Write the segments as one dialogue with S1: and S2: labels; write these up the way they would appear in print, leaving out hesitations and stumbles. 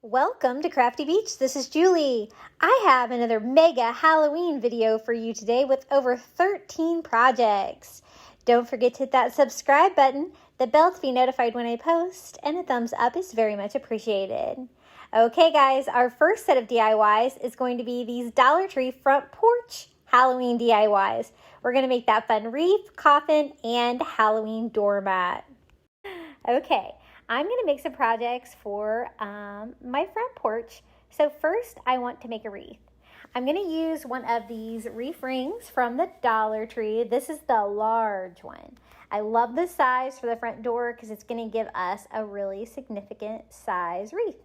S1: Welcome to Crafty Beach. This is Julie. I have another mega Halloween video for you today with over 13 projects. Don't forget to hit that subscribe button, the bell to be notified when I post, and a thumbs up is very much appreciated. Okay guys, our first set of DIYs is going to be these Dollar Tree front porch Halloween DIYs. We're going to make that fun wreath, coffin, and Halloween doormat. Okay. I'm going to make some projects for my front porch. So first I want to make a wreath. I'm going to use one of these wreath rings from the Dollar Tree. This is the large one. I love the size for the front door because it's going to give us a really significant size wreath.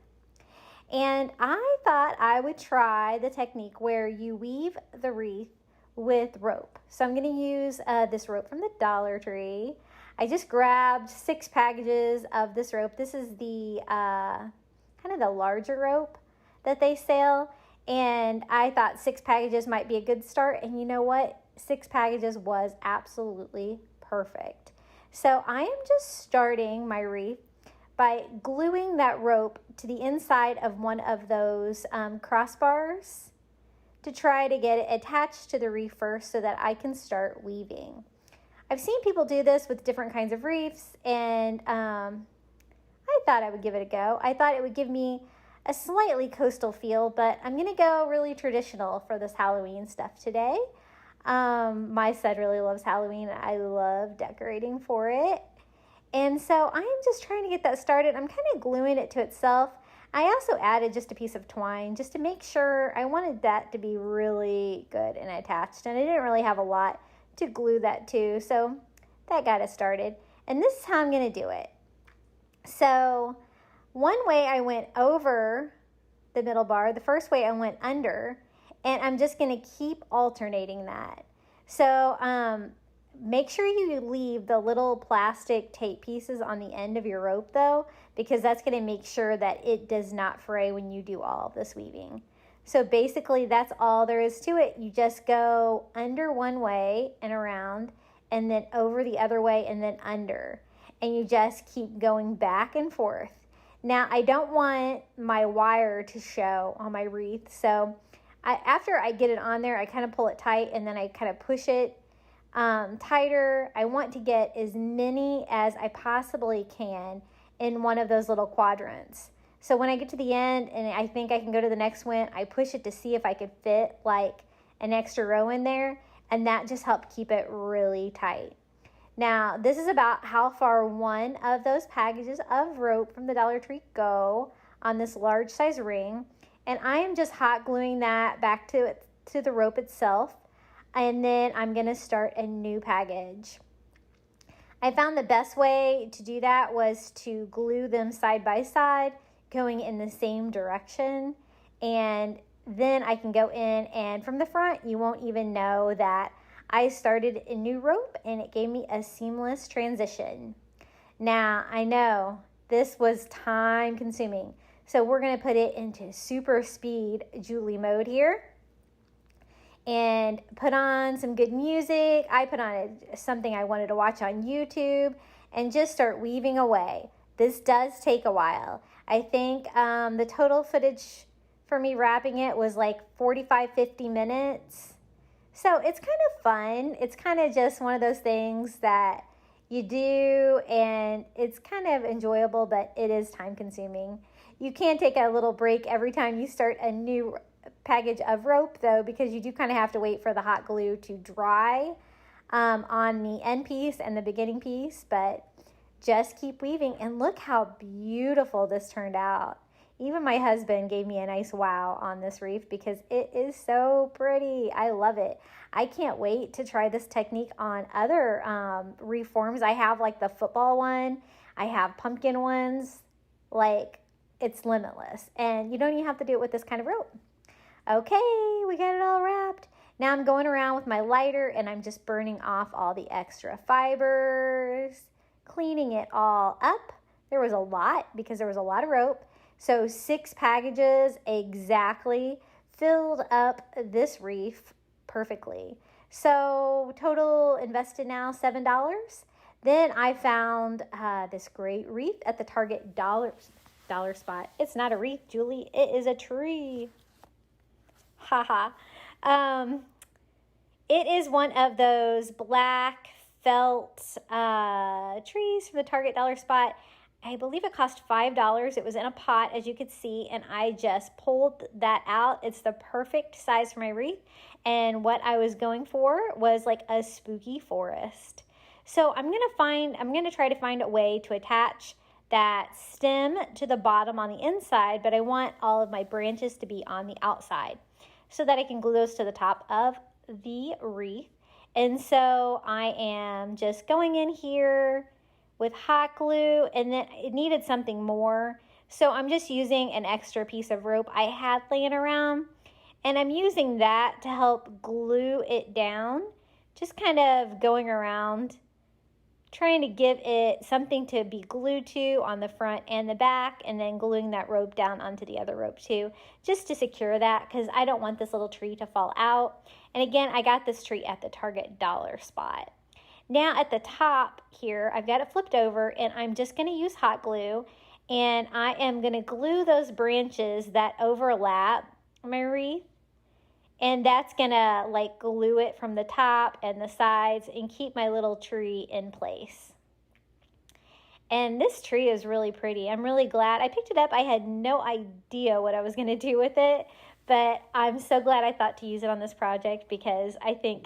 S1: And I thought I would try the technique where you weave the wreath with rope. So I'm going to use this rope from the Dollar Tree. I just grabbed 6 packages of this rope. This is the kind of the larger rope that they sell. And I thought 6 packages might be a good start. And you know what? 6 packages was absolutely perfect. So I am just starting my wreath by gluing that rope to the inside of one of those crossbars to try to get it attached to the wreath first so that I can start weaving. I've seen people do this with different kinds of wreaths, and I thought I would give it a go. I thought it would give me a slightly coastal feel, but I'm going to go really traditional for this Halloween stuff today. My son really loves Halloween. I love decorating for it. And so I am just trying to get that started. I'm kind of gluing it to itself. I also added just a piece of twine just to make sure. I wanted that to be really good and attached, and I didn't really have a lot to glue that to, so that got us started. And this is how I'm going to do it. So one way I went over the middle bar, the first way I went under, and I'm just going to keep alternating that. So make sure you leave the little plastic tape pieces on the end of your rope though, because that's going to make sure that it does not fray when you do all of this weaving. So basically that's all there is to it. You just go under one way and around, and then over the other way and then under. And you just keep going back and forth. Now I don't want my wire to show on my wreath. So after I get it on there, I kind of pull it tight and then I kind of push it tighter. I want to get as many as I possibly can in one of those little quadrants. So when I get to the end and I think I can go to the next one, I push it to see if I could fit like an extra row in there, and that just helped keep it really tight. Now, this is about how far one of those packages of rope from the Dollar Tree go on this large size ring, and I am just hot gluing that back to the rope itself, and then I'm going to start a new package. I found the best way to do that was to glue them side by side, going in the same direction, and then I can go in, and from the front you won't even know that I started a new rope, and it gave me a seamless transition. Now I know this was time consuming, so we're going to put it into super speed Julie mode here and put on some good music. I put on something I wanted to watch on YouTube and just start weaving away. This does take a while. I think the total footage for me wrapping it was like 45-50 minutes. So it's kind of fun. It's kind of just one of those things that you do, and it's kind of enjoyable, but it is time consuming. You can take a little break every time you start a new package of rope though, because you do kind of have to wait for the hot glue to dry on the end piece and the beginning piece, but just keep weaving, and look how beautiful this turned out. Even my husband gave me a nice wow on this wreath because it is so pretty. I love it. I can't wait to try this technique on other wreath forms. I have like the football one. I have pumpkin ones. Like, it's limitless. And you don't even have to do it with this kind of rope. Okay, we got it all wrapped. Now I'm going around with my lighter and I'm just burning off all the extra fibers, cleaning it all up. There was a lot because there was a lot of rope. So 6 packages exactly filled up this wreath perfectly. So total invested now $7. Then I found this great wreath at the Target dollar spot. It's not a wreath, Julie. It is a tree. Haha. It is one of those black felt trees from the Target dollar spot. I believe it cost $5. It was in a pot, as you could see, and I just pulled that out. It's the perfect size for my wreath, and what I was going for was like a spooky forest. So I'm gonna try to find a way to attach that stem to the bottom on the inside, but I want all of my branches to be on the outside so that I can glue those to the top of the wreath. And so I am just going in here with hot glue, and then it needed something more. So I'm just using an extra piece of rope I had laying around, and I'm using that to help glue it down. Just kind of going around, trying to give it something to be glued to on the front and the back, and then gluing that rope down onto the other rope too, just to secure that, because I don't want this little tree to fall out. And again, I got this tree at the Target dollar spot. Now at the top here, I've got it flipped over, and I'm just going to use hot glue, and I am going to glue those branches that overlap my wreath, and that's going to like glue it from the top and the sides and keep my little tree in place. And this tree is really pretty. I'm really glad I picked it up. I had no idea what I was going to do with it, but I'm so glad I thought to use it on this project, because I think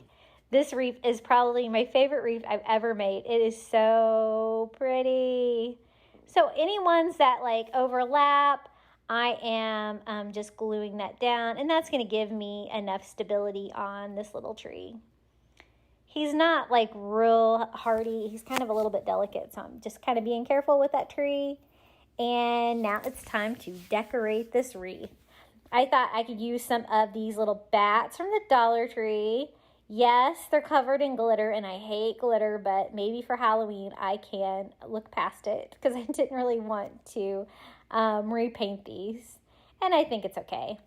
S1: this wreath is probably my favorite wreath I've ever made. It is so pretty. So any ones that like overlap, I am just gluing that down, and that's going to give me enough stability on this little tree. He's not like real hardy. He's kind of a little bit delicate, so I'm just kind of being careful with that tree. And now it's time to decorate this wreath. I thought I could use some of these little bats from the Dollar Tree. Yes, they're covered in glitter, and I hate glitter, but maybe for Halloween I can look past it, because I didn't really want to repaint these, and I think it's okay.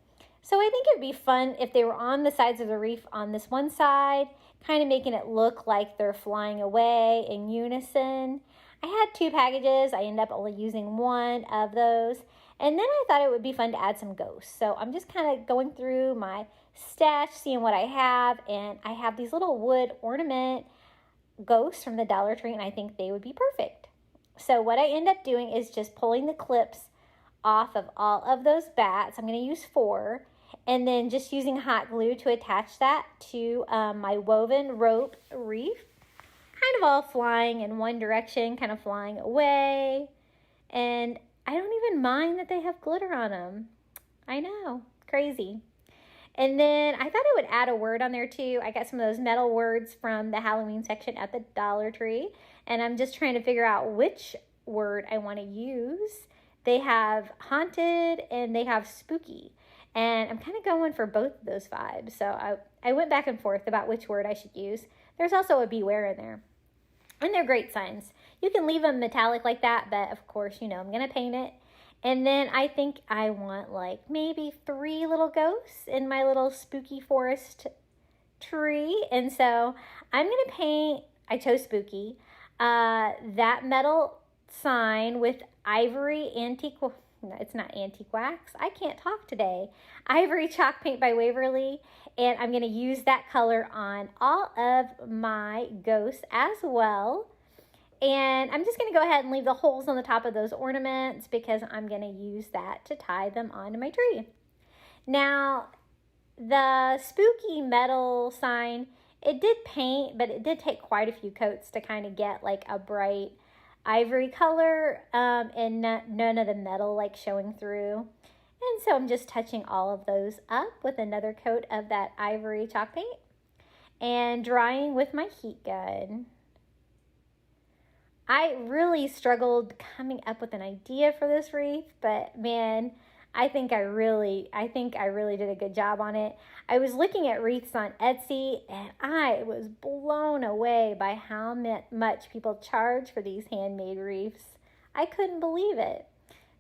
S1: So I think it'd be fun if they were on the sides of the wreath on this one side, kind of making it look like they're flying away in unison. I had 2 packages. I ended up only using one of those. And then I thought it would be fun to add some ghosts. So I'm just kind of going through my stash, seeing what I have. And I have these little wood ornament ghosts from the Dollar Tree, and I think they would be perfect. So what I end up doing is just pulling the clips off of all of those bats. I'm going to use 4. And then just using hot glue to attach that to my woven rope wreath. Kind of all flying in one direction, kind of flying away. And I don't even mind that they have glitter on them. I know, crazy. And then I thought I would add a word on there too. I got some of those metal words from the Halloween section at the Dollar Tree, and I'm just trying to figure out which word I want to use. They have haunted and they have spooky, and I'm kind of going for both of those vibes. So I went back and forth about which word I should use. There's also a beware in there. And they're great signs. You can leave them metallic like that, but of course, you know, I'm going to paint it. And then I think I want like maybe 3 little ghosts in my little spooky forest tree. And so I'm going to paint, I chose spooky, that metal sign with ivory antique, no, it's not antique wax. I can't talk today. Ivory chalk paint by Waverly. And I'm going to use that color on all of my ghosts as well. And I'm just going to go ahead and leave the holes on the top of those ornaments, because I'm going to use that to tie them onto my tree. Now, the spooky metal sign, it did paint, but it did take quite a few coats to kind of get like a bright ivory color, and none of the metal like showing through. And so I'm just touching all of those up with another coat of that ivory chalk paint and drying with my heat gun. I really struggled coming up with an idea for this wreath, but man, I think I really did a good job on it. I was looking at wreaths on Etsy, and I was blown away by how much people charge for these handmade wreaths. I couldn't believe it.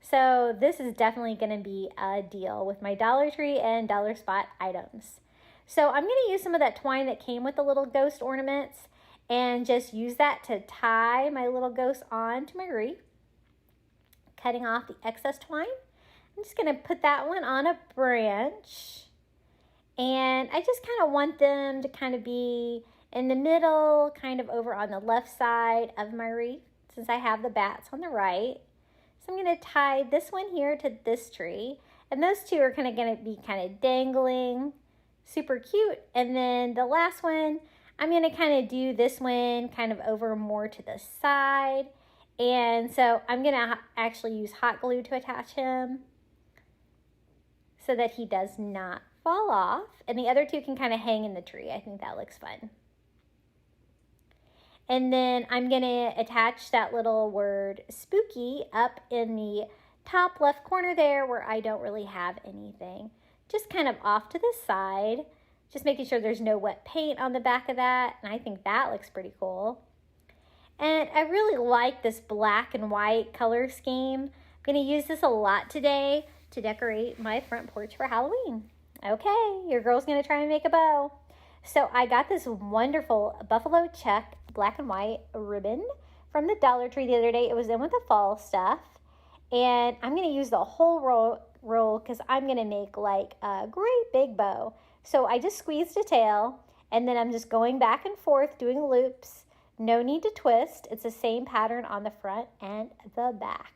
S1: So this is definitely going to be a deal with my Dollar Tree and Dollar Spot items. So I'm going to use some of that twine that came with the little ghost ornaments and just use that to tie my little ghost on to my wreath. cutting off the excess twine. I'm just going to put that one on a branch. And I just kind of want them to kind of be in the middle, kind of over on the left side of my wreath, since I have the bats on the right. So I'm going to tie this one here to this tree. And those two are kind of going to be kind of dangling, super cute. And then the last one, I'm going to kind of do this one kind of over more to the side. And so I'm going to actually use hot glue to attach him so that he does not fall off. And the other two can kind of hang in the tree. I think that looks fun. And then I'm going to attach that little word spooky up in the top left corner there where I don't really have anything. Just kind of off to the side. Just making sure there's no wet paint on the back of that. And I think that looks pretty cool. And I really like this black and white color scheme. I'm going to use this a lot today to decorate my front porch for Halloween. Okay, your girl's going to try and make a bow. So I got this wonderful buffalo check black and white ribbon from the Dollar Tree the other day. It was in with the fall stuff. And I'm going to use the whole roll because I'm going to make like a great big bow. So I just squeezed a tail and then I'm just going back and forth doing loops. No need to twist. It's the same pattern on the front and the back.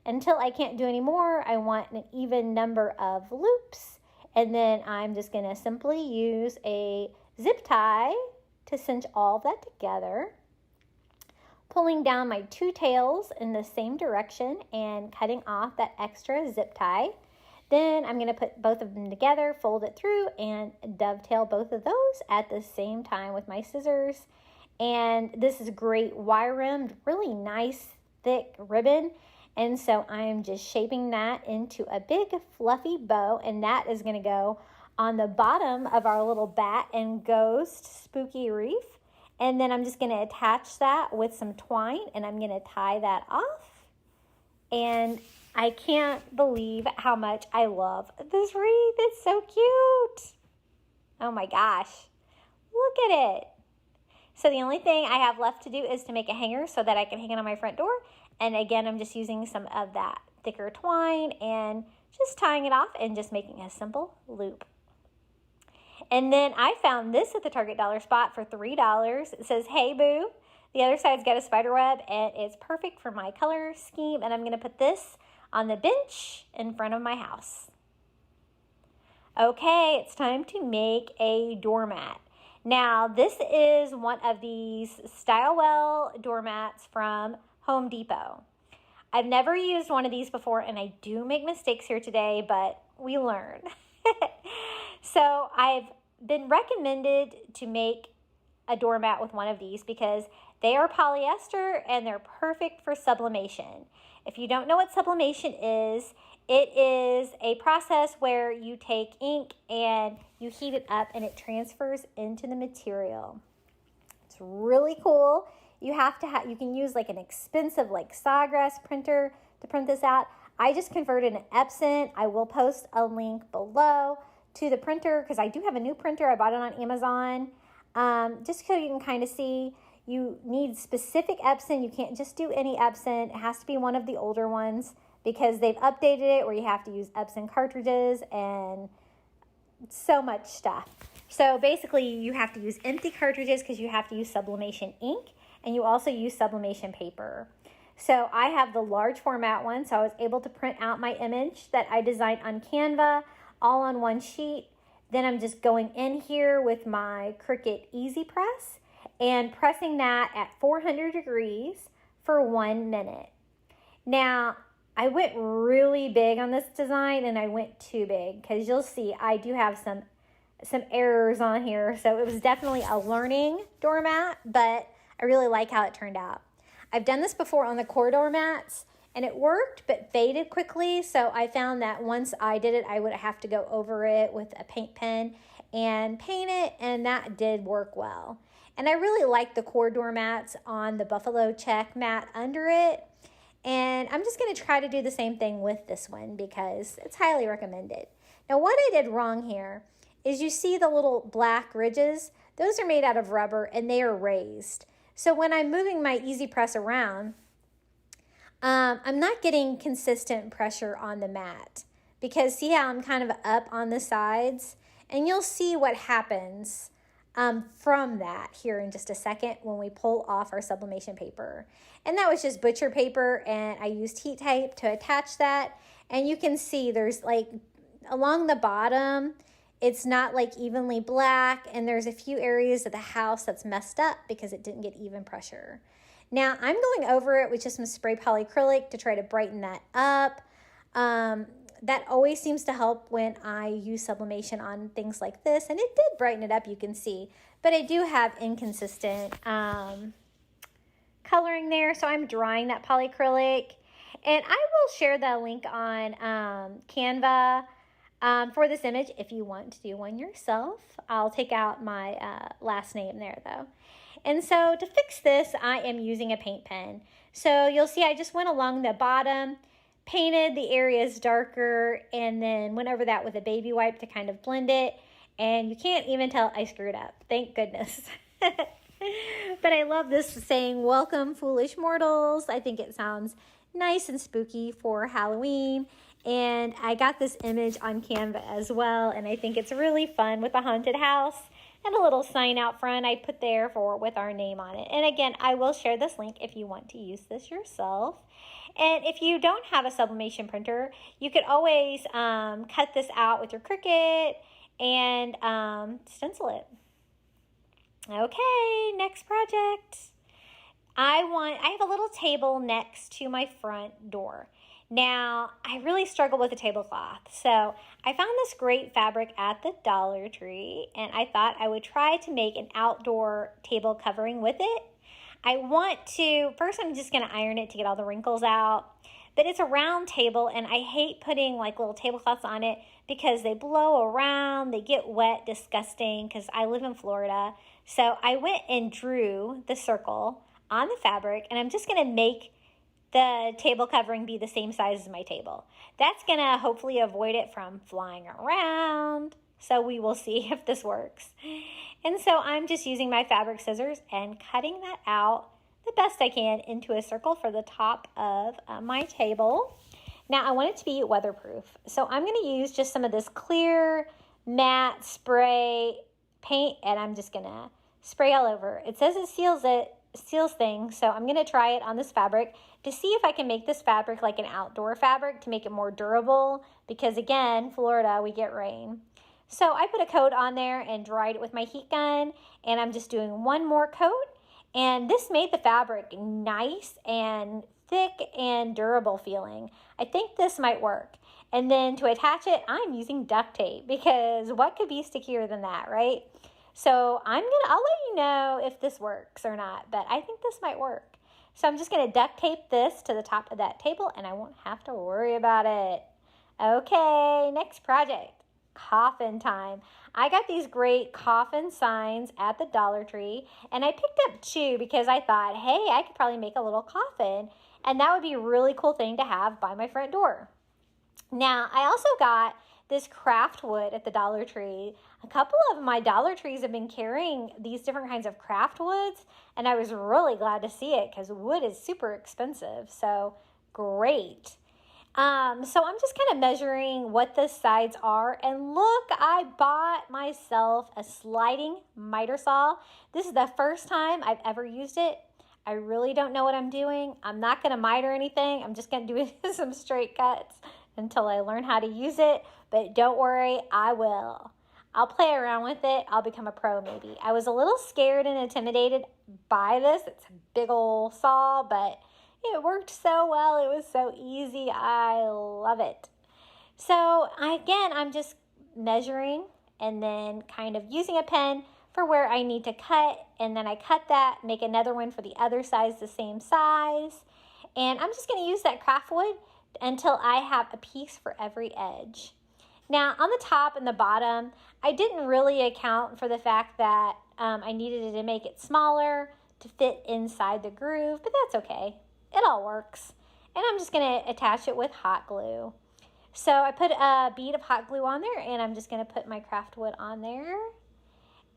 S1: Until I can't do any more, I want an even number of loops. And then I'm just going to simply use a zip tie to cinch all of that together. Pulling down my two tails in the same direction and cutting off that extra zip tie. Then I'm going to put both of them together, fold it through, and dovetail both of those at the same time with my scissors. And this is great wire-rimmed, really nice, thick ribbon. And so I'm just shaping that into a big fluffy bow, and that is going to go on the bottom of our little bat and ghost spooky wreath. And then I'm just going to attach that with some twine, and I'm going to tie that off. And I can't believe how much I love this wreath. It's so cute. Oh my gosh. Look at it. So the only thing I have left to do is to make a hanger so that I can hang it on my front door. And again, I'm just using some of that thicker twine and just tying it off and just making a simple loop. And then I found this at the Target dollar spot for $3. It says, "Hey Boo." The other side's got a spider web and it's perfect for my color scheme. And I'm going to put this on the bench in front of my house. Okay, it's time to make a doormat. Now, this is one of these Style Well doormats from Home Depot. I've never used one of these before, and I do make mistakes here today, but we learn. So I've been recommended to make a doormat with one of these because they are polyester and they're perfect for sublimation. If you don't know what sublimation is, it is a process where you take ink and you heat it up and it transfers into the material. It's really cool. You can use like an expensive like Sawgrass printer to print this out. I just converted an Epson. I will post a link below to the printer because I do have a new printer. I bought it on Amazon. Just so you can kind of see, you need specific Epson. You can't just do any Epson. It has to be one of the older ones because they've updated it where you have to use Epson cartridges and so much stuff. So basically you have to use empty cartridges because you have to use sublimation ink and you also use sublimation paper. So I have the large format one, so I was able to print out my image that I designed on Canva all on one sheet. Then I'm just going in here with my Cricut Easy Press and pressing that at 400 degrees for 1 minute. Now, I went really big on this design and I went too big because you'll see I do have some errors on here. So it was definitely a learning doormat, but I really like how it turned out. I've done this before on the core doormats and it worked but faded quickly. So I found that once I did it, I would have to go over it with a paint pen and paint it, and that did work well. And I really like the core doormats on the buffalo check mat under it. And I'm just going to try to do the same thing with this one because it's highly recommended. Now, what I did wrong here is you see the little black ridges. Those are made out of rubber and they are raised. So when I'm moving my Easy Press around, I'm not getting consistent pressure on the mat because see how I'm kind of up on the sides? And you'll see what happens from that here in just a second when we pull off our sublimation paper. And that was just butcher paper, and I used heat tape to attach that. And you can see there's like along the bottom, it's not like evenly black, and there's a few areas of the house that's messed up because it didn't get even pressure. Now I'm going over it with just some spray polyacrylic to try to brighten that up. That always seems to help when I use sublimation on things like this, and it did brighten it up, you can see. But I do have inconsistent coloring there, so I'm drying that polyacrylic. And I will share the link on Canva for this image if you want to do one yourself. I'll take out my last name there though. And so to fix this, I am using a paint pen. So you'll see I just went along the bottom, painted the areas darker, and then went over that with a baby wipe to kind of blend it. And you can't even tell I screwed up. Thank goodness. But I love this saying, "Welcome, foolish mortals." I think it sounds nice and spooky for Halloween. And I got this image on Canva as well, and I think it's really fun with a haunted house and a little sign out front I put there with our name on it. And again, I will share this link if you want to use this yourself. And if you don't have a sublimation printer, you could always cut this out with your Cricut and stencil it. Okay, next project. I have a little table next to my front door. Now, I really struggle with the tablecloth, so I found this great fabric at the Dollar Tree, and I thought I would try to make an outdoor table covering with it. First I'm just going to iron it to get all the wrinkles out, but it's a round table, and I hate putting like little tablecloths on it because they blow around, they get wet, disgusting, because I live in Florida. So I went and drew the circle on the fabric, and I'm just going to make the table covering be the same size as my table. That's going to hopefully avoid it from flying around. So we will see if this works. And so I'm just using my fabric scissors and cutting that out the best I can into a circle for the top of my table. Now I want it to be weatherproof. So I'm going to use just some of this clear matte spray paint, and I'm just going to spray all over. It says it seals things, so I'm going to try it on this fabric to see if I can make this fabric like an outdoor fabric to make it more durable, because again, Florida, we get rain. So I put a coat on there and dried it with my heat gun, and I'm just doing one more coat, and this made the fabric nice and thick and durable feeling. I think this might work. And then to attach it, I'm using duct tape, because what could be stickier than that, right? So I'll let you know if this works or not, but I think this might work. So I'm just going to duct tape this to the top of that table, and I won't have to worry about it. Okay, next project, coffin time. I got these great coffin signs at the Dollar Tree, and I picked up 2 because I thought, hey, I could probably make a little coffin, and that would be a really cool thing to have by my front door. Now, I also got this craft wood at the Dollar Tree. A couple of my Dollar Trees have been carrying these different kinds of craft woods, and I was really glad to see it because wood is super expensive. So great. So I'm just kind of measuring what the sides are, and look, I bought myself a sliding miter saw. This is the first time I've ever used it. I really don't know what I'm doing. I'm not going to miter anything. I'm just going to do some straight cuts until I learn how to use it. But don't worry, I will. I'll play around with it. I'll become a pro maybe. I was a little scared and intimidated by this. It's a big old saw, but it worked so well. It was so easy. I love it. So I'm just measuring and then kind of using a pen for where I need to cut. And then I cut that, make another one for the other size, the same size. And I'm just going to use that craft wood until I have a piece for every edge. Now, on the top and the bottom, I didn't really account for the fact that I needed to make it smaller to fit inside the groove, but that's okay. It all works. And I'm just going to attach it with hot glue. So I put a bead of hot glue on there, and I'm just going to put my craft wood on there.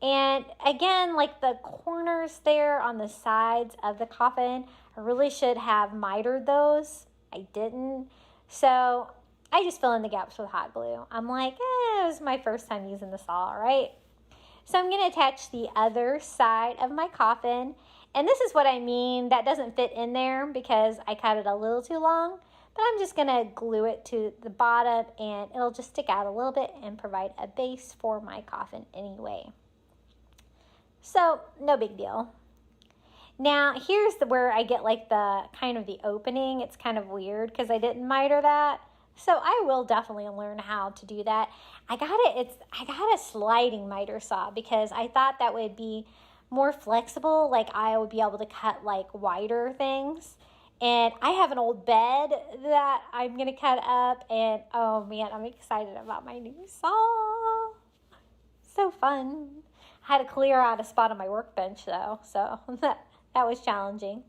S1: And again, like the corners there on the sides of the coffin, I really should have mitered those. I didn't. So I just fill in the gaps with hot glue. I'm like, it was my first time using the saw, right? So I'm going to attach the other side of my coffin. And this is what I mean. That doesn't fit in there because I cut it a little too long. But I'm just going to glue it to the bottom and it'll just stick out a little bit and provide a base for my coffin anyway. So no big deal. Now here's where I get like the kind of the opening. It's kind of weird because I didn't miter that. So I will definitely learn how to do that. I got a sliding miter saw because I thought that would be more flexible. Like I would be able to cut like wider things. And I have an old bed that I'm going to cut up. And oh man, I'm excited about my new saw. So fun. I had to clear out a spot on my workbench though. So that was challenging.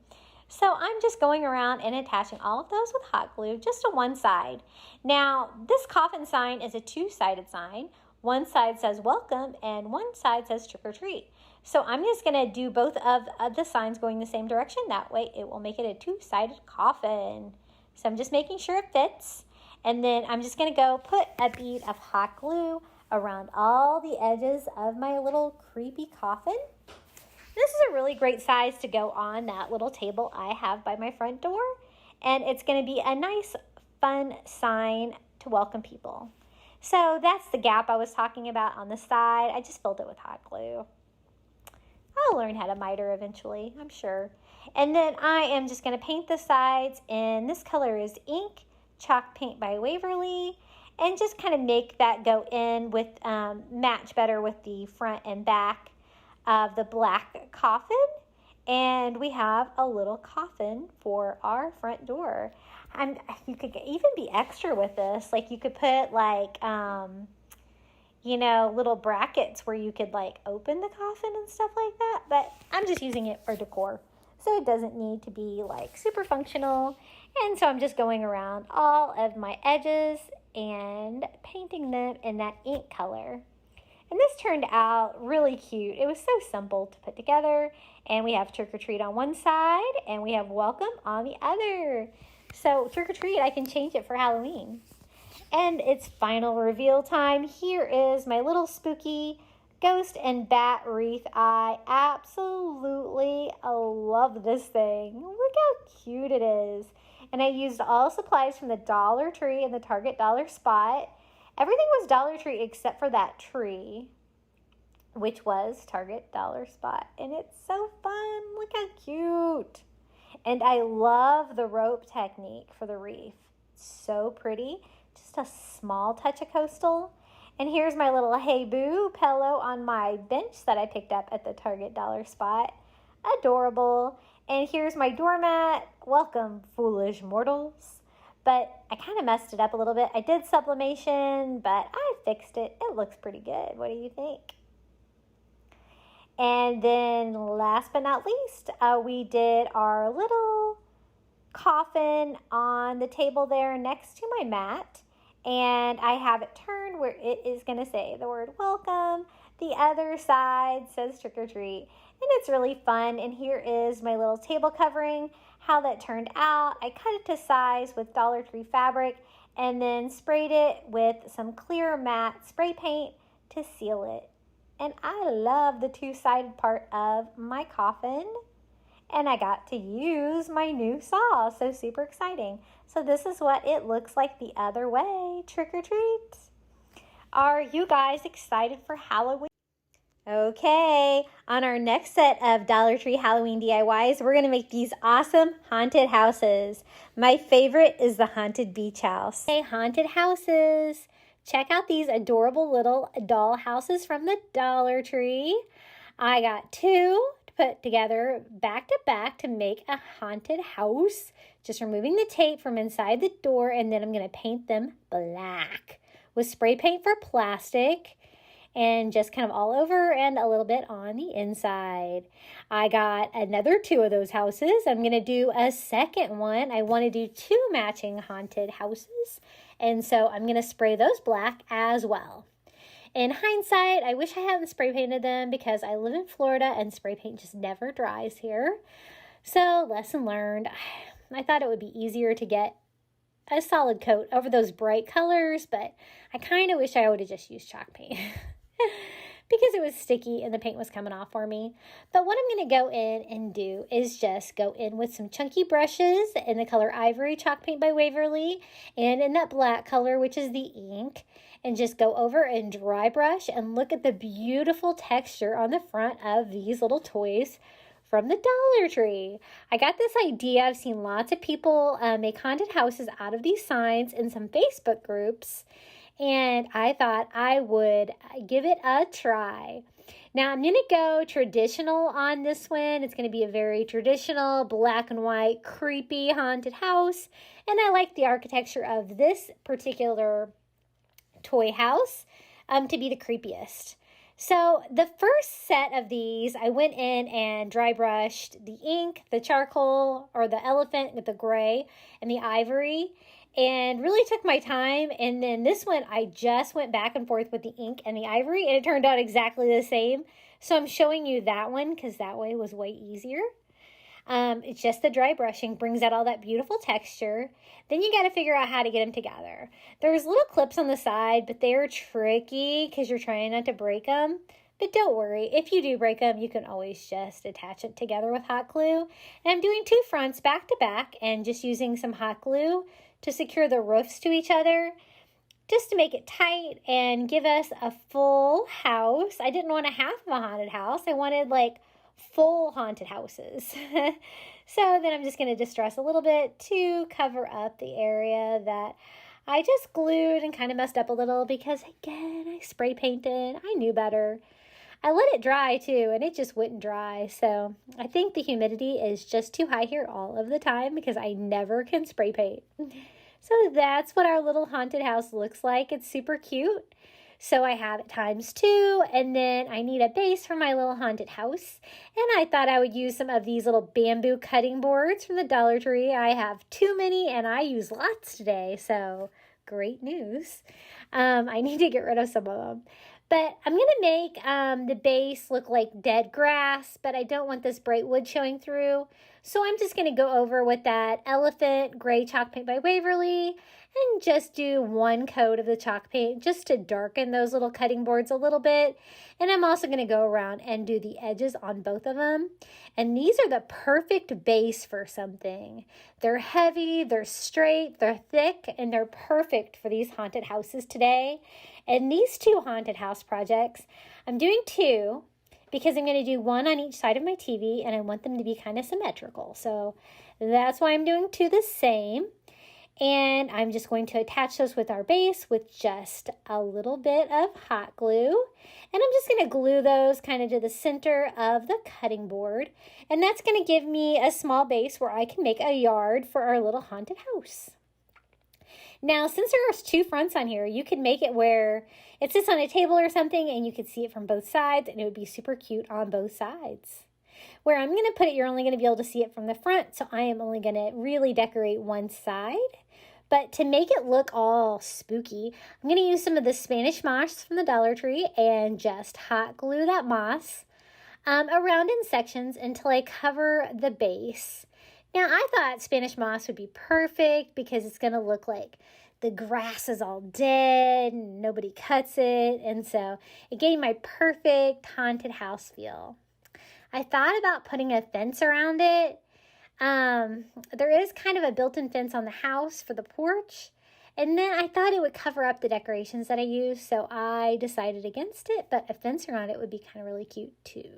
S1: So I'm just going around and attaching all of those with hot glue just to one side. Now, this coffin sign is a two-sided sign. One side says welcome and one side says trick or treat. So I'm just going to do both of the signs going the same direction. That way it will make it a two-sided coffin. So I'm just making sure it fits. And then I'm just going to go put a bead of hot glue around all the edges of my little creepy coffin. This is a really great size to go on that little table I have by my front door. And it's going to be a nice, fun sign to welcome people. So that's the gap I was talking about on the side. I just filled it with hot glue. I'll learn how to miter eventually, I'm sure. And then I am just going to paint the sides. And this color is Ink Chalk Paint by Waverly. And just kind of make that go in with, match better with the front and back of the black coffin. And we have a little coffin for our front door. You could even be extra with this. Like you could put like, little brackets where you could like open the coffin and stuff like that. But I'm just using it for decor. So it doesn't need to be like super functional. And so I'm just going around all of my edges and painting them in that ink color. And this turned out really cute. It was so simple to put together. And we have trick or treat on one side and we have welcome on the other. So trick or treat, I can change it for Halloween. And it's final reveal time. Here is my little spooky ghost and bat wreath. I absolutely love this thing. Look how cute it is. And I used all supplies from the Dollar Tree and the Target Dollar Spot. Everything was Dollar Tree except for that tree, which was Target Dollar Spot. And it's so fun. Look how cute. And I love the rope technique for the wreath. It's so pretty. Just a small touch of coastal. And here's my little Hey Boo pillow on my bench that I picked up at the Target Dollar Spot. Adorable. And here's my doormat. Welcome, foolish mortals. But I kind of messed it up a little bit. I did sublimation, but I fixed it. It looks pretty good. What do you think? And then last but not least, we did our little coffin on the table there next to my mat. And I have it turned where it is going to say the word welcome. The other side says trick or treat. And it's really fun. And here is my little table covering, how that turned out. I cut it to size with Dollar Tree fabric and then sprayed it with some clear matte spray paint to seal it. And I love the two-sided part of my coffin. And I got to use my new saw. So super exciting. So this is what it looks like the other way. Trick or treat. Are you guys excited for Halloween? Okay, on our next set of Dollar Tree Halloween DIYs, we're going to make these awesome haunted houses. My favorite is the haunted beach house. Hey, haunted houses. Check out these adorable little doll houses from the Dollar Tree. I got two to put together back to back to make a haunted house. Just removing the tape from inside the door, and then I'm going to paint them black with spray paint for plastic. And just kind of all over and a little bit on the inside. I got another two of those houses. I'm going to do a second one. I want to do two matching haunted houses. And so I'm going to spray those black as well. In hindsight, I wish I hadn't spray painted them because I live in Florida and spray paint just never dries here. So, lesson learned. I thought it would be easier to get a solid coat over those bright colors, but I kind of wish I would have just used chalk paint because it was sticky and the paint was coming off for me. But what I'm going to go in and do is just go in with some chunky brushes in the color Ivory Chalk Paint by Waverly and in that black color, which is the ink, and just go over and dry brush and look at the beautiful texture on the front of these little toys from the Dollar Tree. I got this idea. I've seen lots of people make haunted houses out of these signs in some Facebook groups, and I thought I would give it a try. Now I'm going to go traditional on this one. It's going to be a very traditional black and white creepy haunted house, and I like the architecture of this particular toy house to be the creepiest. So the first set of these, I went in and dry brushed the ink, the charcoal, or the elephant with the gray, and the ivory, and really took my time. And then this one, I just went back and forth with the ink and the ivory, and it turned out exactly the same. So I'm showing you that one because that way was way easier. It's just the dry brushing brings out all that beautiful texture. Then you got to figure out how to get them together. There's little clips on the side, but they're tricky because you're trying not to break them. But don't worry, if you do break them, you can always just attach it together with hot glue. And I'm doing two fronts back to back and just using some hot glue to secure the roofs to each other, just to make it tight and give us a full house. I didn't want a half of a haunted house. I wanted like full haunted houses. So then I'm just going to distress a little bit to cover up the area that I just glued and kind of messed up a little because, again, I spray painted. I knew better. I let it dry too, and it just wouldn't dry. So I think the humidity is just too high here all of the time because I never can spray paint. So that's what our little haunted house looks like. It's super cute. So I have it ×2, and then I need a base for my little haunted house. And I thought I would use some of these little bamboo cutting boards from the Dollar Tree. I have too many, and I use lots today, so great news. I need to get rid of some of them. But I'm going to make the base look like dead grass, but I don't want this bright wood showing through. So I'm just going to go over with that elephant gray chalk paint by Waverly and just do one coat of the chalk paint just to darken those little cutting boards a little bit. And I'm also going to go around and do the edges on both of them. And these are the perfect base for something. They're heavy, they're straight, they're thick, and they're perfect for these haunted houses today. And these two haunted house projects, I'm doing two because I'm going to do one on each side of my TV, and I want them to be kind of symmetrical. So that's why I'm doing two the same. And I'm just going to attach those with our base with just a little bit of hot glue. And I'm just going to glue those kind of to the center of the cutting board. And that's going to give me a small base where I can make a yard for our little haunted house. Now, since there's two fronts on here, you can make it where it sits on a table or something and you can see it from both sides, and it would be super cute on both sides. Where I'm going to put it, you're only going to be able to see it from the front, so I am only going to really decorate one side. But to make it look all spooky, I'm going to use some of the Spanish moss from the Dollar Tree and just hot glue that moss around in sections until I cover the base. Now, I thought Spanish moss would be perfect because it's going to look like the grass is all dead and nobody cuts it. And so it gave my perfect haunted house feel. I thought about putting a fence around it. There is kind of a built-in fence on the house for the porch. And then I thought it would cover up the decorations that I use. So I decided against it. But a fence around it would be kind of really cute too.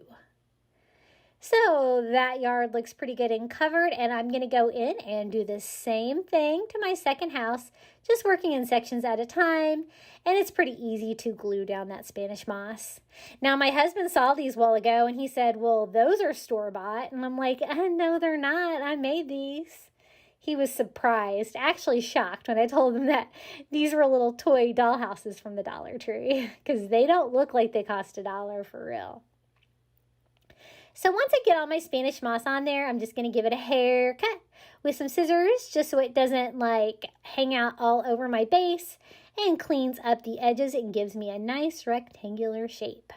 S1: So that yard looks pretty good and covered, and I'm going to go in and do the same thing to my second house, just working in sections at a time, and it's pretty easy to glue down that Spanish moss. Now, my husband saw these a while ago, and he said, well, those are store-bought, and I'm like, no, they're not. I made these. He was surprised, actually shocked when I told him that these were little toy dollhouses from the Dollar Tree, because they don't look like they cost $1 for real. So once I get all my Spanish moss on there, I'm just going to give it a haircut with some scissors just so it doesn't like hang out all over my base and cleans up the edges and gives me a nice rectangular shape.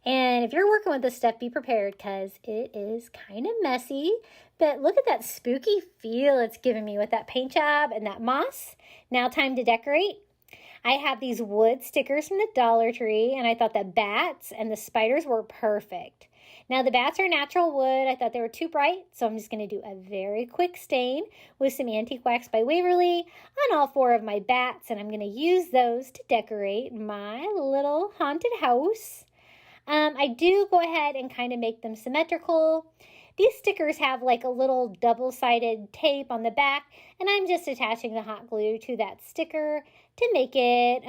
S1: And if you're working with this stuff, be prepared because it is kind of messy. But look at that spooky feel it's giving me with that paint job and that moss. Now time to decorate. I have these wood stickers from the Dollar Tree, and I thought the bats and the spiders were perfect. Now, the bats are natural wood. I thought they were too bright, so I'm just going to do a very quick stain with some Antique Wax by Waverly on all 4 of my bats, and I'm going to use those to decorate my little haunted house. I do go ahead and kind of make them symmetrical. These stickers have like a little double-sided tape on the back, and I'm just attaching the hot glue to that sticker to make it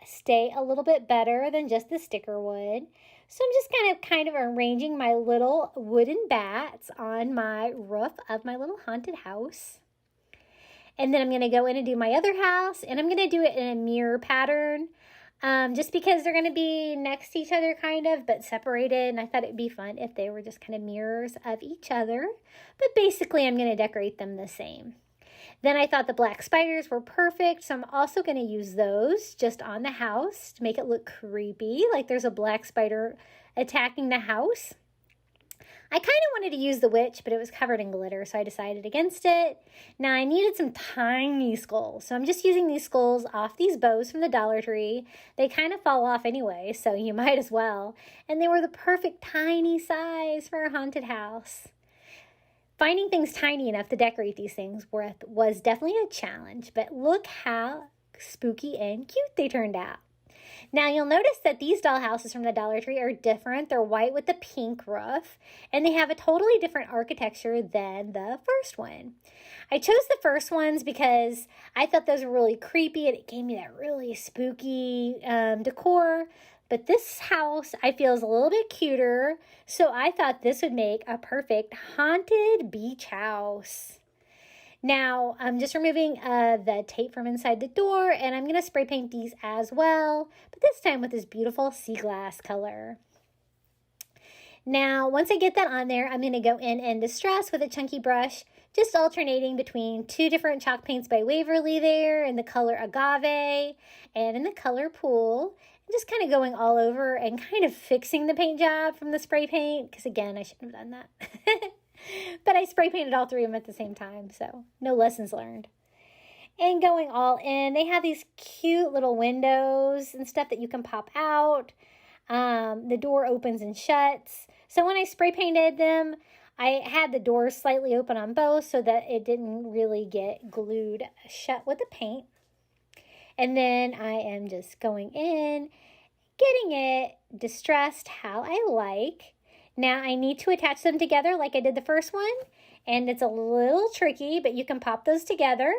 S1: stay a little bit better than just the sticker would. So I'm just kind of arranging my little wooden bats on my roof of my little haunted house. And then I'm going to go in and do my other house, and I'm going to do it in a mirror pattern. Just because they're going to be next to each other kind of, but separated. And I thought it'd be fun if they were just kind of mirrors of each other. But basically, I'm going to decorate them the same. Then I thought the black spiders were perfect. So I'm also going to use those just on the house to make it look creepy. Like there's a black spider attacking the house. I kind of wanted to use the witch, but it was covered in glitter, so I decided against it. Now, I needed some tiny skulls, so I'm just using these skulls off these bows from the Dollar Tree. They kind of fall off anyway, so you might as well. And they were the perfect tiny size for a haunted house. Finding things tiny enough to decorate these things was definitely a challenge, but look how spooky and cute they turned out. Now, you'll notice that these doll houses from the Dollar Tree are different. They're white with the pink roof, and they have a totally different architecture than the first one. I chose the first ones because I thought those were really creepy, and it gave me that really spooky decor. But this house, I feel, is a little bit cuter, so I thought this would make a perfect haunted beach house. Now, I'm just removing the tape from inside the door, and I'm going to spray paint these as well, but this time with this beautiful sea glass color. Now, once I get that on there, I'm going to go in and distress with a chunky brush, just alternating between 2 different chalk paints by Waverly there in the color Agave and in the color Pool. And just kind of going all over and kind of fixing the paint job from the spray paint, because again, I shouldn't have done that. But I spray painted all 3 of them at the same time, so no lessons learned. And going all in, they have these cute little windows and stuff that you can pop out. The door opens and shuts. So when I spray painted them, I had the doors slightly open on both so that it didn't really get glued shut with the paint. And then I am just going in, getting it distressed how I like. Now I need to attach them together like I did the first one, and it's a little tricky, but you can pop those together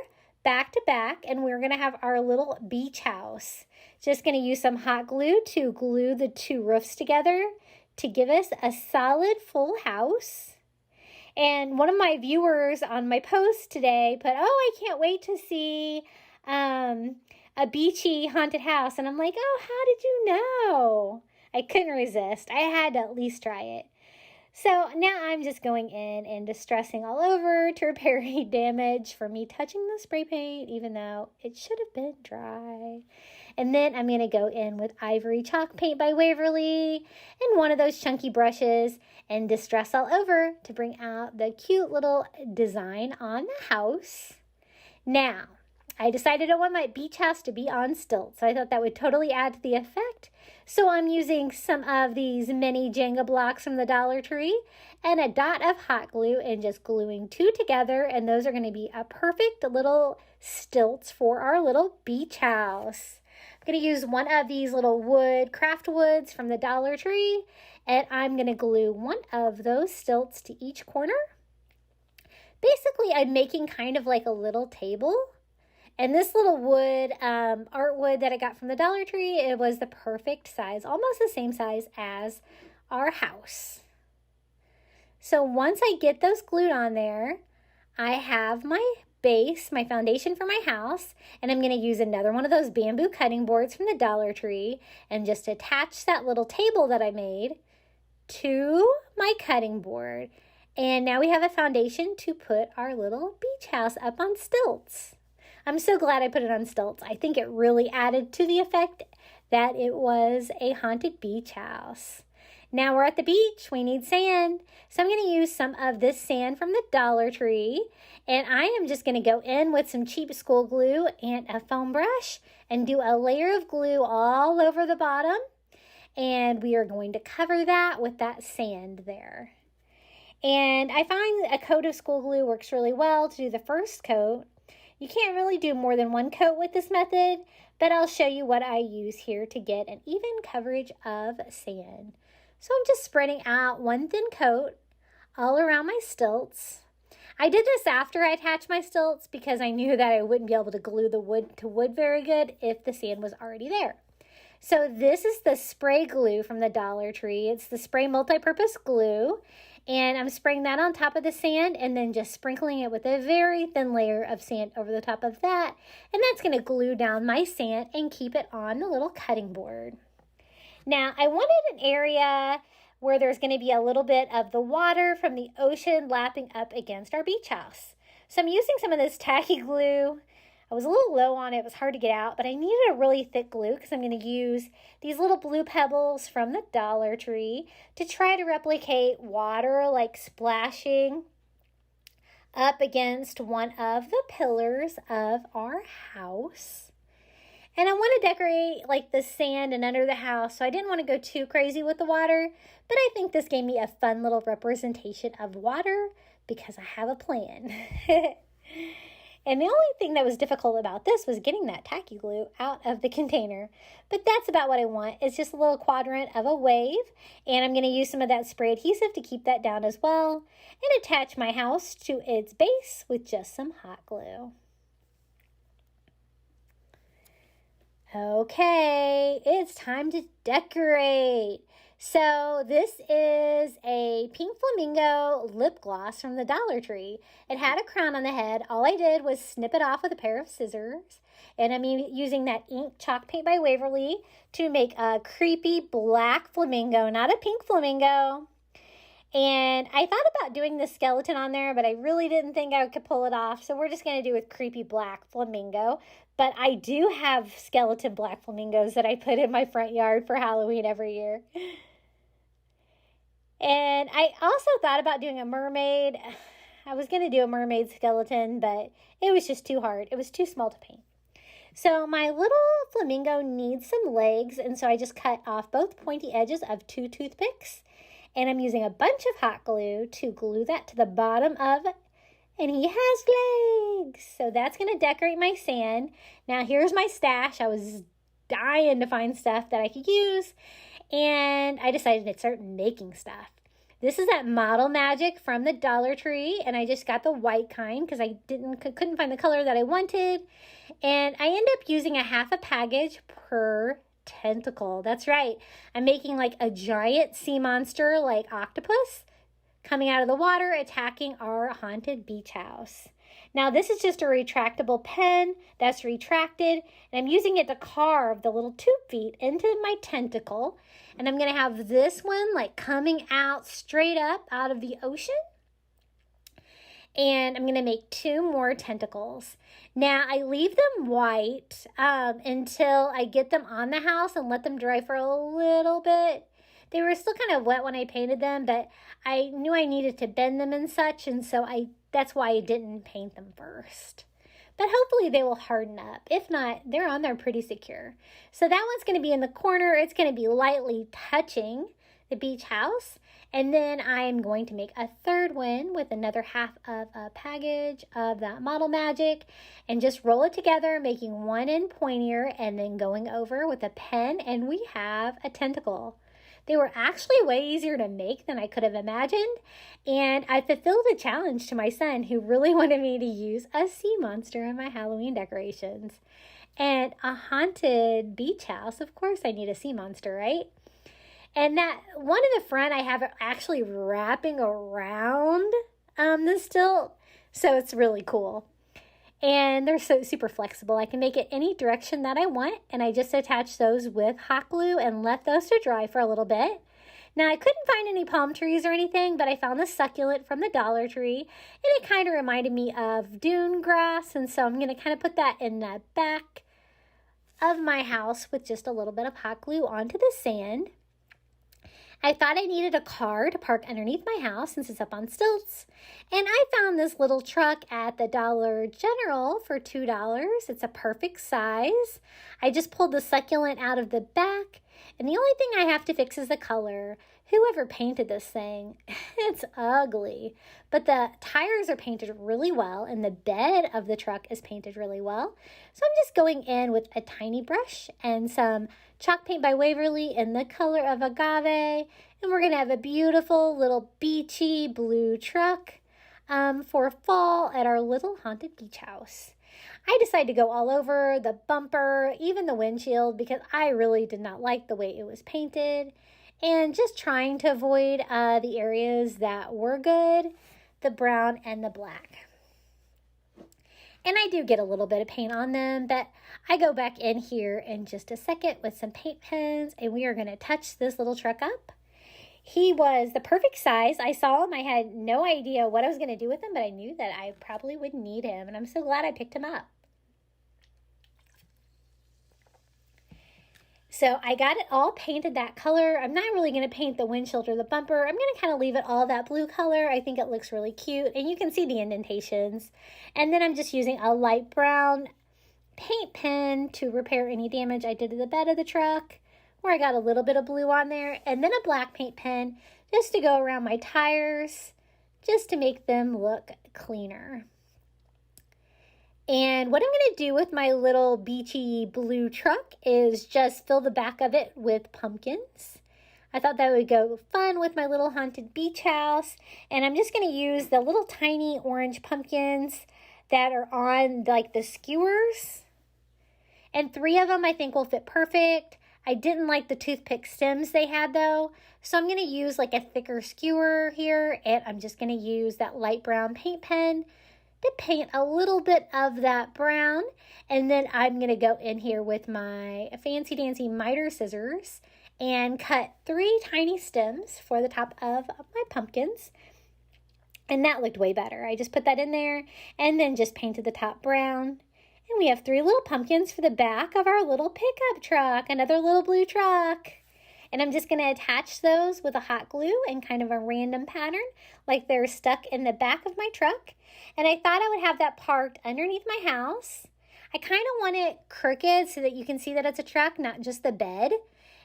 S1: back to back, and we're going to have our little beach house. Just going to use some hot glue to glue the 2 roofs together to give us a solid full house. And one of my viewers on my post today put, "Oh, I can't wait to see a beachy haunted house." And I'm like, "Oh, how did you know?" I couldn't resist. I had to at least try it. So now I'm just going in and distressing all over to repair any damage from me touching the spray paint, even though it should have been dry. And then I'm going to go in with Ivory Chalk Paint by Waverly and one of those chunky brushes and distress all over to bring out the cute little design on the house. Now, I decided I want my beach house to be on stilts. So I thought that would totally add to the effect. So I'm using some of these mini Jenga blocks from the Dollar Tree and a dot of hot glue and just gluing 2 together. And those are going to be a perfect little stilts for our little beach house. I'm going to use one of these little craft woods from the Dollar Tree. And I'm going to glue one of those stilts to each corner. Basically, I'm making kind of like a little table. And this little wood, art wood that I got from the Dollar Tree, it was the perfect size, almost the same size as our house. So once I get those glued on there, I have my base, my foundation for my house, and I'm going to use another one of those bamboo cutting boards from the Dollar Tree and just attach that little table that I made to my cutting board. And now we have a foundation to put our little beach house up on stilts. I'm so glad I put it on stilts. I think it really added to the effect that it was a haunted beach house. Now we're at the beach, we need sand. So I'm gonna use some of this sand from the Dollar Tree, and I am just gonna go in with some cheap school glue and a foam brush and do a layer of glue all over the bottom. And we are going to cover that with that sand there. And I find a coat of school glue works really well to do the first coat. You can't really do more than one coat with this method, but I'll show you what I use here to get an even coverage of sand. So I'm just spreading out one thin coat all around my stilts. I did this after I attached my stilts because I knew that I wouldn't be able to glue the wood to wood very good if the sand was already there. So this is the spray glue from the Dollar Tree. It's the spray multi-purpose glue. And I'm spraying that on top of the sand and then just sprinkling it with a very thin layer of sand over the top of that. And that's going to glue down my sand and keep it on the little cutting board. Now, I wanted an area where there's going to be a little bit of the water from the ocean lapping up against our beach house. So I'm using some of this tacky glue. I was a little low on it. It was hard to get out, but I needed a really thick glue because I'm going to use these little blue pebbles from the Dollar Tree to try to replicate water like splashing up against one of the pillars of our house. And I want to decorate like the sand and under the house, so I didn't want to go too crazy with the water, but I think this gave me a fun little representation of water because I have a plan. And the only thing that was difficult about this was getting that tacky glue out of the container. But that's about what I want. It's just a little quadrant of a wave. And I'm going to use some of that spray adhesive to keep that down as well. And attach my house to its base with just some hot glue. Okay, it's time to decorate. So this is a pink flamingo lip gloss from the Dollar Tree. It had a crown on the head. All I did was snip it off with a pair of scissors. And I'm using that ink chalk paint by Waverly to make a creepy black flamingo, not a pink flamingo. And I thought about doing the skeleton on there, but I really didn't think I could pull it off. So we're just going to do with creepy black flamingo. But I do have skeleton black flamingos that I put in my front yard for Halloween every year. And I also thought about doing a mermaid. I was going to do a mermaid skeleton, but it was just too hard. It was too small to paint. So my little flamingo needs some legs, and so I just cut off both pointy edges of 2 toothpicks. And I'm using a bunch of hot glue to glue that to the bottom of it. And he has legs. So that's going to decorate my sand. Now here's my stash. I was dying to find stuff that I could use. And I decided to start making stuff. This is that Model Magic from the Dollar Tree. And I just got the white kind because I couldn't find the color that I wanted. And I end up using a half a package per tentacle. That's right. I'm making like a giant sea monster like octopus coming out of the water attacking our haunted beach house. Now this is just a retractable pen that's retracted, and I'm using it to carve the little tube feet into my tentacle. And I'm going to have this one like coming out straight up out of the ocean. And I'm going to make 2 more tentacles. Now, I leave them white until I get them on the house and let them dry for a little bit. They were still kind of wet when I painted them, but I knew I needed to bend them and such, and so that's why I didn't paint them first. But hopefully they will harden up. If not, they're on there pretty secure. So that one's going to be in the corner. It's going to be lightly touching the beach house. And then I'm going to make a third one with another half of a package of that Model Magic and just roll it together, making one end pointier and then going over with a pen, and we have a tentacle. They were actually way easier to make than I could have imagined, and I fulfilled a challenge to my son who really wanted me to use a sea monster in my Halloween decorations. And a haunted beach house, of course I need a sea monster, right? And that one in the front, I have it actually wrapping around the stilt, so it's really cool. And they're so super flexible. I can make it any direction that I want, and I just attach those with hot glue and left those to dry for a little bit. Now, I couldn't find any palm trees or anything, but I found the succulent from the Dollar Tree, and it kind of reminded me of dune grass, and so I'm going to kind of put that in the back of my house with just a little bit of hot glue onto the sand. I thought I needed a car to park underneath my house since it's up on stilts. And I found this little truck at the Dollar General for $2. It's a perfect size. I just pulled the succulent out of the back. And the only thing I have to fix is the color. Whoever painted this thing, it's ugly. But the tires are painted really well and the bed of the truck is painted really well. So I'm just going in with a tiny brush and some chalk paint by Waverly in the color of agave. And we're going to have a beautiful little beachy blue truck for fall at our little haunted beach house. I decided to go all over the bumper, even the windshield, because I really did not like the way it was painted. And just trying to avoid the areas that were good, the brown and the black. And I do get a little bit of paint on them, but I go back in here in just a second with some paint pens, and we are going to touch this little truck up. He was the perfect size. I saw him. I had no idea what I was going to do with him, but I knew that I probably would need him, and I'm so glad I picked him up. So I got it all painted that color. I'm not really going to paint the windshield or the bumper. I'm going to kind of leave it all that blue color. I think it looks really cute, and you can see the indentations. And then I'm just using a light brown paint pen to repair any damage I did to the bed of the truck, where I got a little bit of blue on there, and then a black paint pen just to go around my tires, just to make them look cleaner. And what I'm going to do with my little beachy blue truck is just fill the back of it with pumpkins. I thought that would go fun with my little haunted beach house. And I'm just going to use the little tiny orange pumpkins that are on like the skewers. And 3 of them I think will fit perfect. I didn't like the toothpick stems they had though. So I'm going to use like a thicker skewer here. And I'm just going to use that light brown paint pen to paint a little bit of that brown. And then I'm going to go in here with my fancy dancy miter scissors and cut 3 tiny stems for the top of my pumpkins. And that looked way better. I just put that in there and then just painted the top brown. And we have 3 little pumpkins for the back of our little pickup truck, another little blue truck. And I'm just going to attach those with a hot glue and kind of a random pattern, like they're stuck in the back of my truck. And I thought I would have that parked underneath my house. I kind of want it crooked so that you can see that it's a truck, not just the bed.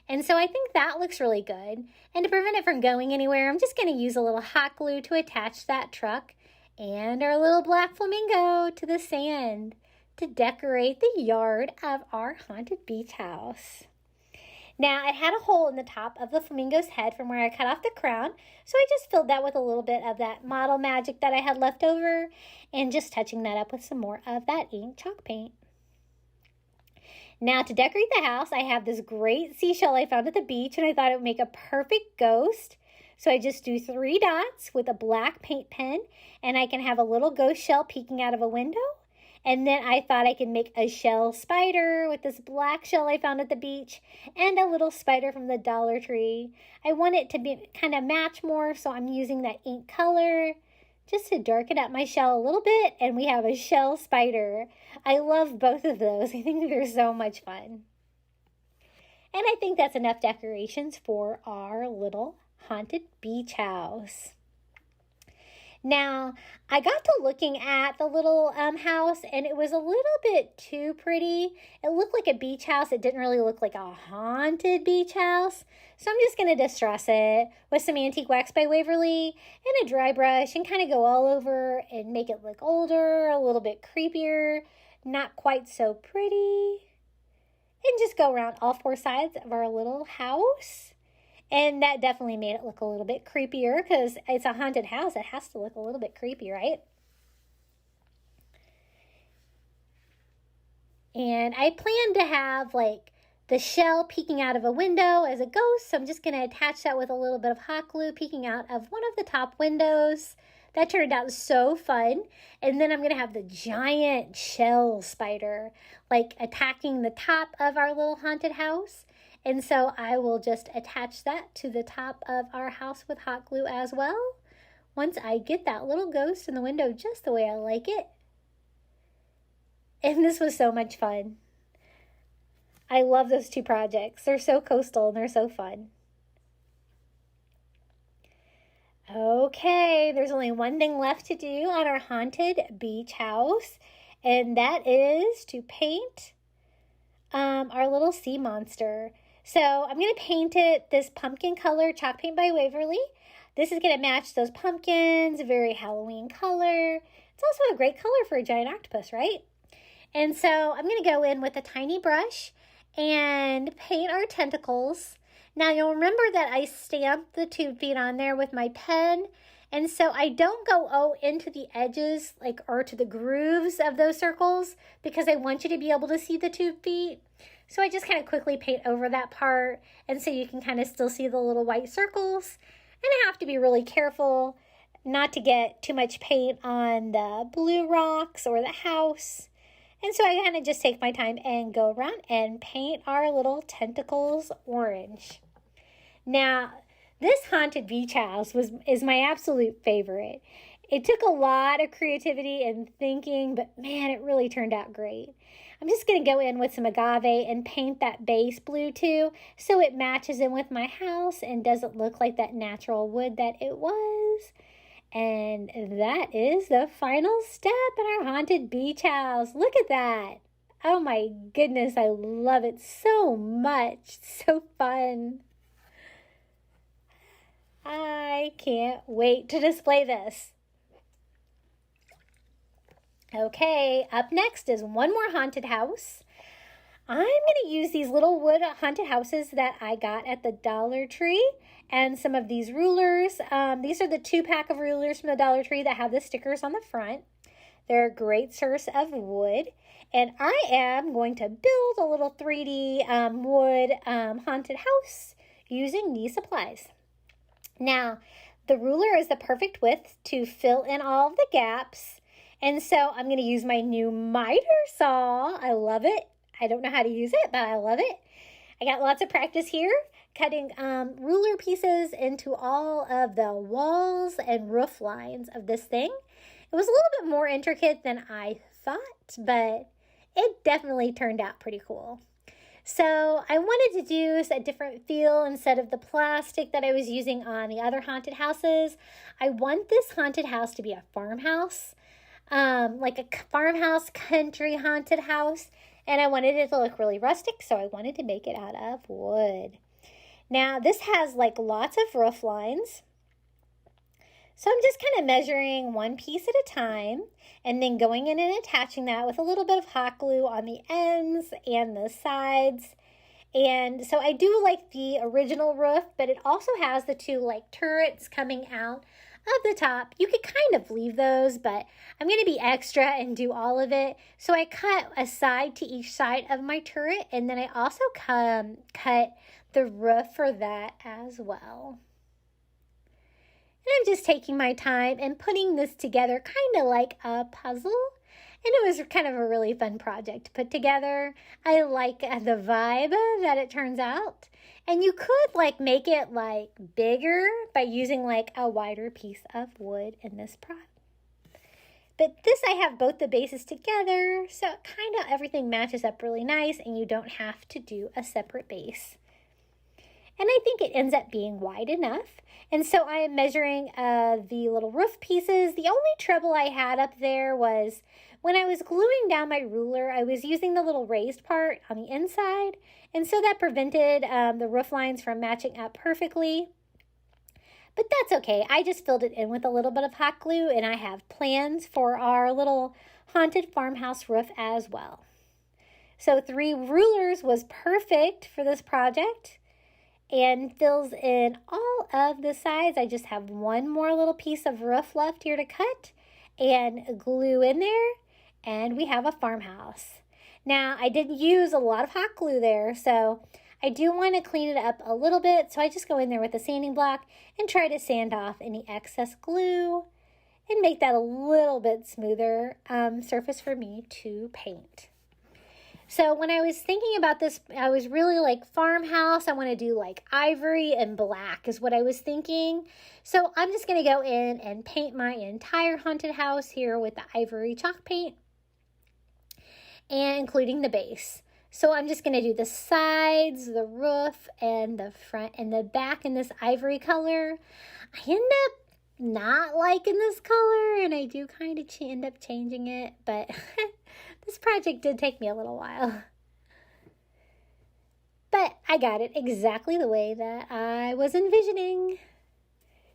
S1: And so I think that looks really good. And to prevent it from going anywhere, I'm just going to use a little hot glue to attach that truck and our little black flamingo to the sand to decorate the yard of our haunted beach house. Now, it had a hole in the top of the flamingo's head from where I cut off the crown, so I just filled that with a little bit of that model magic that I had left over and just touching that up with some more of that ink chalk paint. Now, to decorate the house, I have this great seashell I found at the beach, and I thought it would make a perfect ghost. So I just do 3 dots with a black paint pen, and I can have a little ghost shell peeking out of a window. And then I thought I could make a shell spider with this black shell I found at the beach and a little spider from the Dollar Tree. I want it to be kind of match more, so I'm using that ink color just to darken up my shell a little bit, and we have a shell spider. I love both of those. I think they're so much fun. And I think that's enough decorations for our little haunted beach house. Now, I got to looking at the little house, and it was a little bit too pretty. It looked like a beach house. It didn't really look like a haunted beach house. So I'm just going to distress it with some antique wax by Waverly and a dry brush and kind of go all over and make it look older, a little bit creepier, not quite so pretty. And just go around all 4 sides of our little house. And that definitely made it look a little bit creepier because it's a haunted house. It has to look a little bit creepy, right? And I plan to have like the shell peeking out of a window as a ghost. So I'm just going to attach that with a little bit of hot glue peeking out of one of the top windows. That turned out so fun. And then I'm going to have the giant shell spider like attacking the top of our little haunted house. And so I will just attach that to the top of our house with hot glue as well. Once I get that little ghost in the window just the way I like it. And this was so much fun. I love those 2 projects. They're so coastal and they're so fun. Okay, there's only one thing left to do on our haunted beach house, and that is to paint our little sea monster. So I'm going to paint it this pumpkin color chalk paint by Waverly. This is going to match those pumpkins, a very Halloween color. It's also a great color for a giant octopus, right? And so I'm going to go in with a tiny brush and paint our tentacles. Now you'll remember that I stamped the tube feet on there with my pen, and so I don't go into the edges or to the grooves of those circles because I want you to be able to see the tube feet. So I just kind of quickly paint over that part, and so you can kind of still see the little white circles. And I have to be really careful not to get too much paint on the blue rocks or the house. And so I kind of just take my time and go around and paint our little tentacles orange. Now, this haunted beach house is my absolute favorite. It took a lot of creativity and thinking, but man, it really turned out great. I'm just going to go in with some agave and paint that base blue too, so it matches in with my house and doesn't look like that natural wood that it was. And that is the final step in our haunted beach house. Look at that. Oh my goodness, I love it so much. It's so fun. I can't wait to display this. Okay, up next is one more haunted house. I'm going to use these little wood haunted houses that I got at the Dollar Tree and some of these rulers. These are the 2-pack of rulers from the Dollar Tree that have the stickers on the front. They're a great source of wood. And I am going to build a little 3D wood haunted house using these supplies. Now, the ruler is the perfect width to fill in all of the gaps. And so I'm going to use my new miter saw. I love it. I don't know how to use it, but I love it. I got lots of practice here, cutting ruler pieces into all of the walls and roof lines of this thing. It was a little bit more intricate than I thought, but it definitely turned out pretty cool. So I wanted to do a different feel instead of the plastic that I was using on the other haunted houses. I want this haunted house to be a farmhouse, like a farmhouse country haunted house. And I wanted it to look really rustic, so I wanted to make it out of wood. Now, this has lots of roof lines. So I'm just kind of measuring one piece at a time and then going in and attaching that with a little bit of hot glue on the ends and the sides. And so I do like the original roof, but it also has the two turrets coming out of the top. You could kind of leave those, but I'm going to be extra and do all of it. So I cut a side to each side of my turret, and then I also cut the roof for that as well. And I'm just taking my time and putting this together kind of like a puzzle. And it was kind of a really fun project to put together. I like the vibe that it turns out. And you could make it bigger by using a wider piece of wood in this project. But this, I have both the bases together, so kind of everything matches up really nice and you don't have to do a separate base. And I think it ends up being wide enough. And so I am measuring the little roof pieces. The only trouble I had up there was when I was gluing down my ruler, I was using the little raised part on the inside. And so that prevented the roof lines from matching up perfectly. But that's okay. I just filled it in with a little bit of hot glue, and I have plans for our little haunted farmhouse roof as well. So 3 rulers was perfect for this project and fills in all of the sides. I just have one more little piece of roof left here to cut and glue in there, and we have a farmhouse. Now, I didn't use a lot of hot glue there, so I do want to clean it up a little bit, so I just go in there with a sanding block and try to sand off any excess glue and make that a little bit smoother surface for me to paint. So when I was thinking about this, I was really farmhouse. I want to do ivory and black is what I was thinking. So I'm just going to go in and paint my entire haunted house here with the ivory chalk paint, and including the base. So I'm just going to do the sides, the roof, and the front and the back in this ivory color. I end up not liking this color, and I do kind of end up changing it, but this project did take me a little while. But I got it exactly the way that I was envisioning.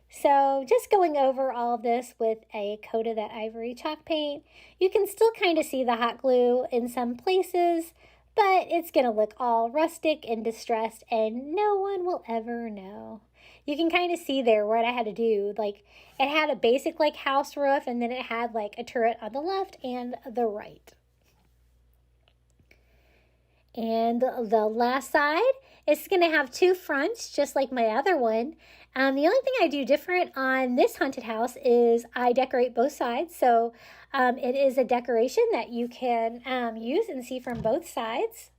S1: So just going over all of this with a coat of that ivory chalk paint, you can still kind of see the hot glue in some places, but it's going to look all rustic and distressed, and no one will ever know. You can kind of see there what I had to do. Like, it had a basic like house roof, and then it had like a turret on the left and the right. And the last side is going to have two fronts, just like my other one. The only thing I do different on this haunted house is I decorate both sides. So it is a decoration that you can use and see from both sides.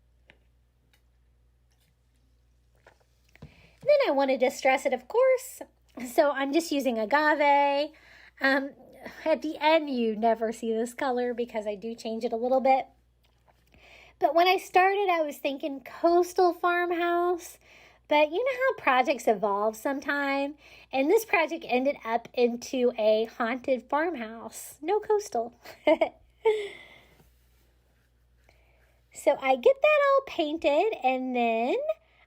S1: Then I want to distress it, of course. So I'm just using agave. At the end, you never see this color because I do change it a little bit. But when I started, I was thinking coastal farmhouse. But you know how projects evolve sometime? And this project ended up into a haunted farmhouse. No coastal. So I get that all painted, and then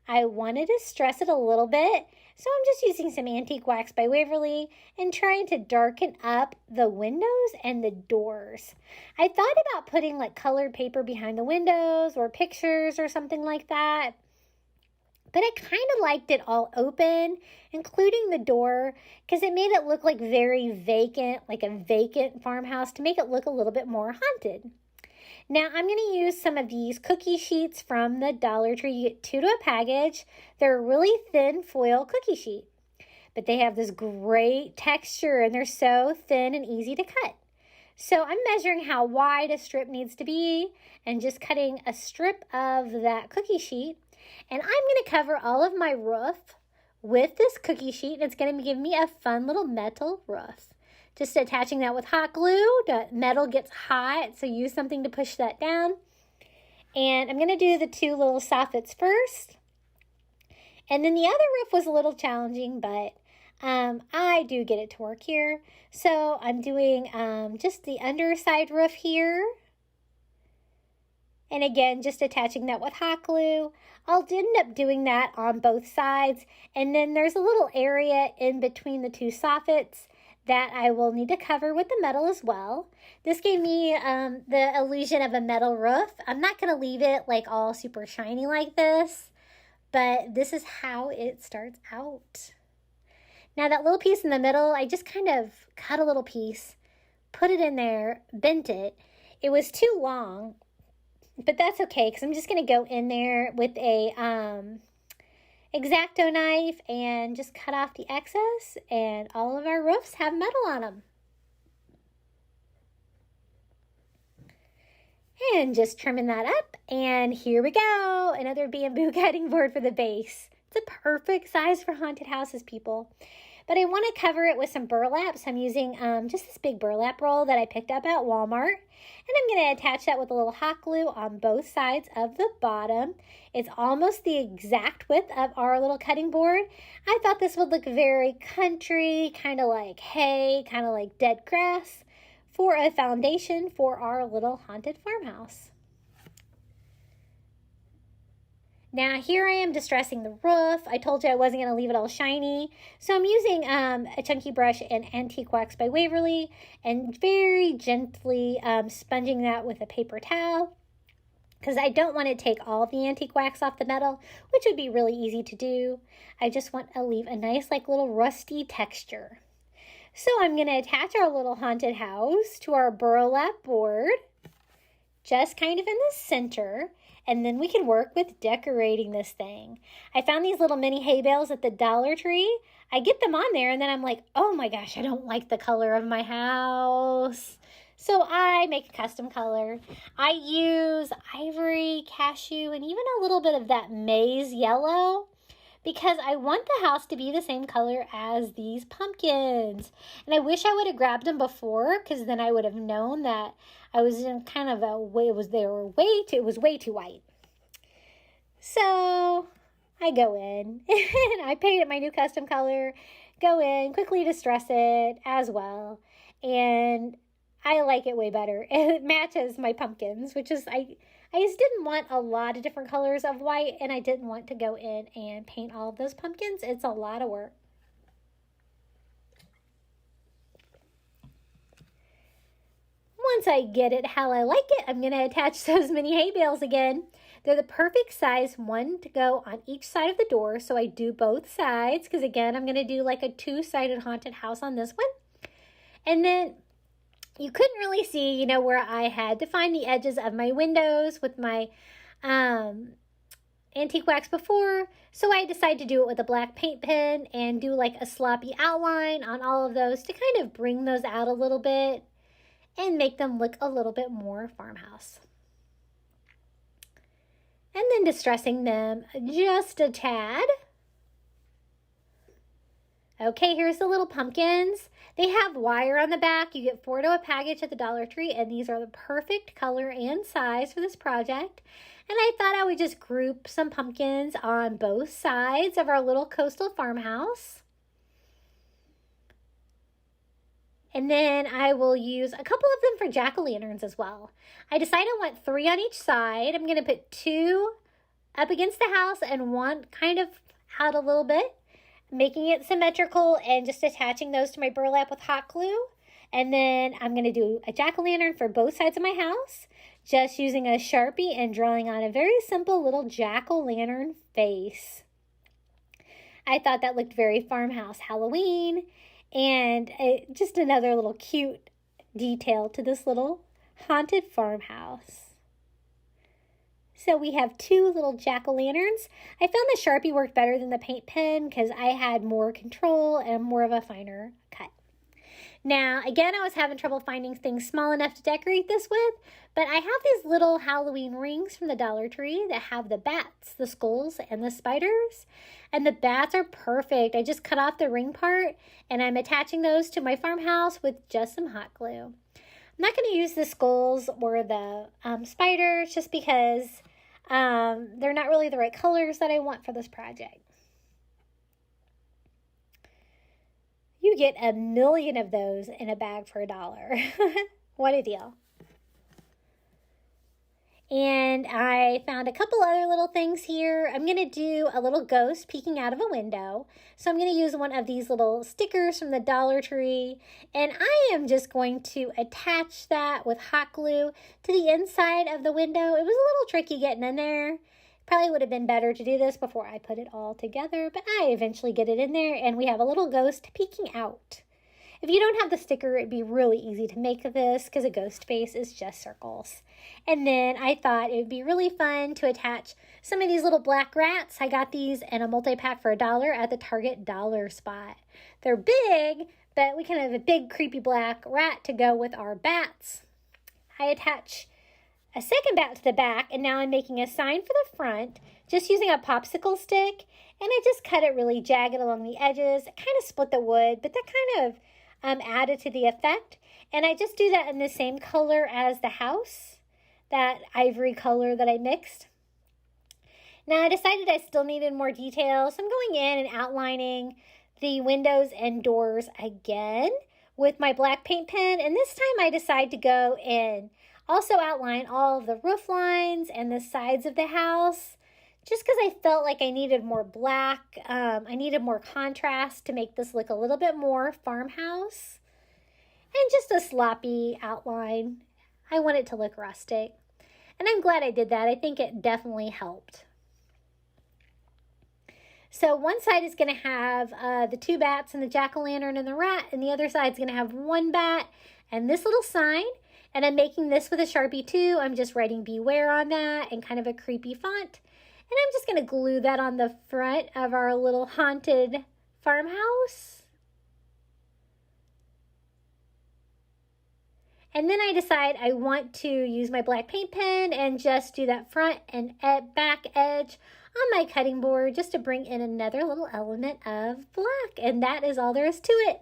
S1: I wanted to stress it a little bit. So I'm just using some antique wax by Waverly and trying to darken up the windows and the doors. I thought about putting like colored paper behind the windows or pictures or something like that. But I kind of liked it all open, including the door, because it made it look like very vacant, like a vacant farmhouse, to make it look a little bit more haunted. Now, I'm going to use some of these cookie sheets from the Dollar Tree. You get 2 to a package. They're a really thin foil cookie sheet, but they have this great texture, and they're so thin and easy to cut. So I'm measuring how wide a strip needs to be and just cutting a strip of that cookie sheet. And I'm going to cover all of my roof with this cookie sheet, and it's going to give me a fun little metal roof. Just attaching that with hot glue. The metal gets hot, so use something to push that down. And I'm going to do the 2 little soffits first. And then the other roof was a little challenging, but I do get it to work here. So I'm doing just the underside roof here. And again, just attaching that with hot glue. I'll end up doing that on both sides. And then there's a little area in between the 2 soffits that I will need to cover with the metal as well. This gave me the illusion of a metal roof. I'm not going to leave it like all super shiny like this, but this is how it starts out. Now that little piece in the middle, I just kind of cut a little piece, put it in there, bent it. It was too long, but that's okay because I'm just going to go in there with a X-Acto knife and just cut off the excess, and all of our roofs have metal on them. And just trimming that up, and here we go, another bamboo cutting board for the base. It's a perfect size for haunted houses, people. But I want to cover it with some burlap, so I'm using just this big burlap roll that I picked up at Walmart. And I'm going to attach that with a little hot glue on both sides of the bottom. It's almost the exact width of our little cutting board. I thought this would look very country, kind of like hay, kind of like dead grass, for a foundation for our little haunted farmhouse. Now here I am distressing the roof. I told you I wasn't going to leave it all shiny. So I'm using a chunky brush and antique wax by Waverly and very gently sponging that with a paper towel, because I don't want to take all of the antique wax off the metal, which would be really easy to do. I just want to leave a nice like little rusty texture. So I'm going to attach our little haunted house to our burlap board, just kind of in the center. And then we can work with decorating this thing. I found these little mini hay bales at the Dollar Tree. I get them on there and then I'm like, oh my gosh, I don't like the color of my house. So I make a custom color. I use ivory, cashew, and even a little bit of that maize yellow, because I want the house to be the same color as these pumpkins. And I wish I would have grabbed them before, because then I would have known that I was in kind of a way, it was way too white. So I go in and I painted my new custom color, go in, quickly distress it as well. And I like it way better. It matches my pumpkins, which is, I just didn't want a lot of different colors of white, and I didn't want to go in and paint all of those pumpkins. It's a lot of work. Once I get it how I like it, I'm going to attach those mini hay bales again. They're the perfect size, one to go on each side of the door. So I do both sides because, again, I'm going to do like a two-sided haunted house on this one. And then you couldn't really see, you know, where I had to find the edges of my windows with my antique wax before. So I decided to do it with a black paint pen and do like a sloppy outline on all of those to kind of bring those out a little bit and make them look a little bit more farmhouse. And then distressing them just a tad. Okay, here's the little pumpkins. They have wire on the back. You get 4 to a package at the Dollar Tree, and these are the perfect color and size for this project. And I thought I would just group some pumpkins on both sides of our little coastal farmhouse. And then I will use a couple of them for jack-o'-lanterns as well. I decided I want 3 on each side. I'm going to put 2 up against the house and 1 kind of out a little bit, making it symmetrical and just attaching those to my burlap with hot glue. And then I'm going to do a jack-o'-lantern for both sides of my house, just using a Sharpie and drawing on a very simple little jack-o'-lantern face. I thought that looked very farmhouse Halloween. And just another little cute detail to this little haunted farmhouse. So we have 2 little jack-o'-lanterns. I found the Sharpie worked better than the paint pen because I had more control and more of a finer cut. Now, again, I was having trouble finding things small enough to decorate this with, but I have these little Halloween rings from the Dollar Tree that have the bats, the skulls, and the spiders. And the bats are perfect. I just cut off the ring part, and I'm attaching those to my farmhouse with just some hot glue. I'm not going to use the skulls or the spiders just because they're not really the right colors that I want for this project. You get a million of those in a bag for $1. What a deal. And I found a couple other little things here. I'm going to do a little ghost peeking out of a window. So I'm going to use one of these little stickers from the Dollar Tree. And I am just going to attach that with hot glue to the inside of the window. It was a little tricky getting in there. Probably would have been better to do this before I put it all together, but I eventually get it in there, and we have a little ghost peeking out. If you don't have the sticker, it'd be really easy to make this because a ghost face is just circles. And then I thought it would be really fun to attach some of these little black rats. I got these in a multi-pack for $1 at the Target dollar spot. They're big, but we can have a big creepy black rat to go with our bats. I attach a second bat to the back, and now I'm making a sign for the front, just using a popsicle stick, and I just cut it really jagged along the edges. It kind of split the wood, but that kind of added to the effect, and I just do that in the same color as the house, that ivory color that I mixed. Now I decided I still needed more detail, so I'm going in and outlining the windows and doors again with my black paint pen, and this time I decide to go in also outline all of the roof lines and the sides of the house, just because I felt like I needed more black. I needed more contrast to make this look a little bit more farmhouse. And just a sloppy outline. I want it to look rustic. And I'm glad I did that. I think it definitely helped. So one side is going to have the 2 bats and the jack-o'-lantern and the rat, and the other side is going to have 1 bat and this little sign. And I'm making this with a Sharpie too. I'm just writing beware on that and kind of a creepy font. And I'm just going to glue that on the front of our little haunted farmhouse. And then I decide I want to use my black paint pen and just do that front and back edge on my cutting board just to bring in another little element of black. And that is all there is to it.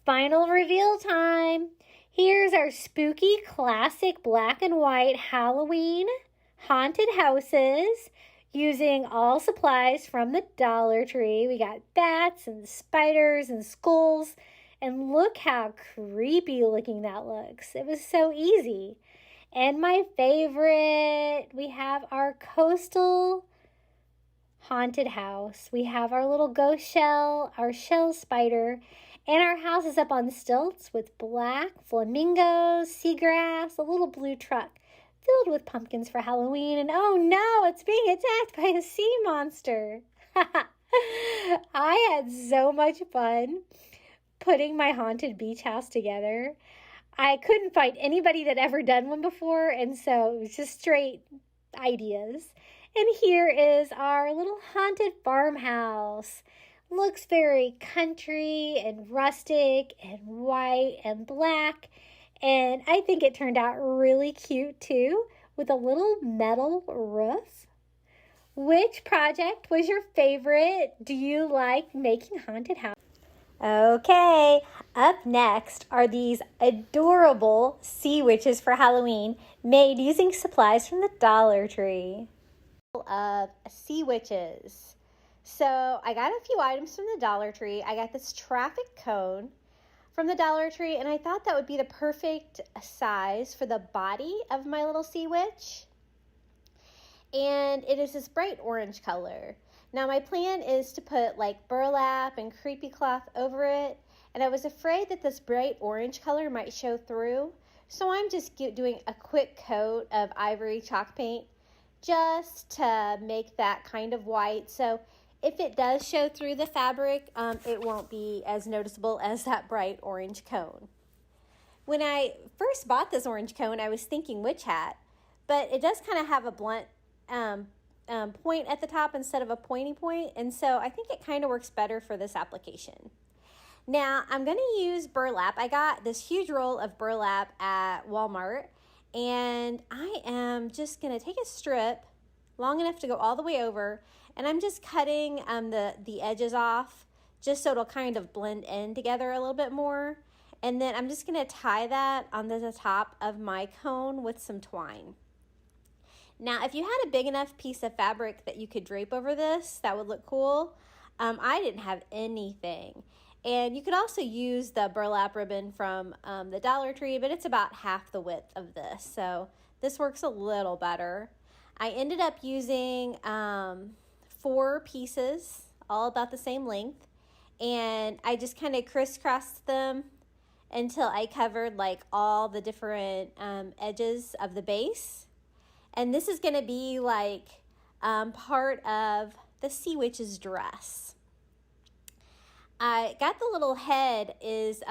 S1: Final reveal time. Here's our spooky, classic black and white Halloween haunted houses using all supplies from the Dollar Tree. We got bats and spiders and skulls, and look how creepy looking that looks. It was so easy. And my favorite, we have our coastal haunted house. We have our little ghost shell, our shell spider, and our house is up on stilts with black flamingos, seagrass, a little blue truck filled with pumpkins for Halloween, and oh no, it's being attacked by a sea monster. I had so much fun putting my haunted beach house together. I couldn't find anybody that ever done one before, and so it was just straight ideas. And here is our little haunted farmhouse. Looks very country and rustic and white and black. And I think it turned out really cute too, with a little metal roof. Which project was your favorite? Do you like making haunted houses? Okay, up next are these adorable sea witches for Halloween made using supplies from the Dollar Tree. Of sea witches. So I got a few items from the Dollar Tree. I got this traffic cone from the Dollar Tree, and I thought that would be the perfect size for the body of my little sea witch. And it is this bright orange color. Now my plan is to put like burlap and creepy cloth over it, and I was afraid that this bright orange color might show through, so I'm just doing a quick coat of ivory chalk paint just to make that kind of white. So if it does show through the fabric, it won't be as noticeable as that bright orange cone. When I first bought this orange cone, I was thinking witch hat, but it does kind of have a blunt point at the top instead of a pointy point, and so I think it kind of works better for this application. Now I'm going to use burlap. I got this huge roll of burlap at Walmart, and I am just going to take a strip long enough to go all the way over, and I'm just cutting the edges off just so it'll kind of blend in together a little bit more. And then I'm just going to tie that on the top of my cone with some twine. Now, if you had a big enough piece of fabric that you could drape over this, that would look cool. I didn't have anything. And you could also use the burlap ribbon from the Dollar Tree, but it's about half the width of this. So this works a little better. I ended up using 4 pieces, all about the same length. And I just kind of crisscrossed them until I covered like all the different edges of the base. And this is going to be like part of the sea witch's dress. I got the little head is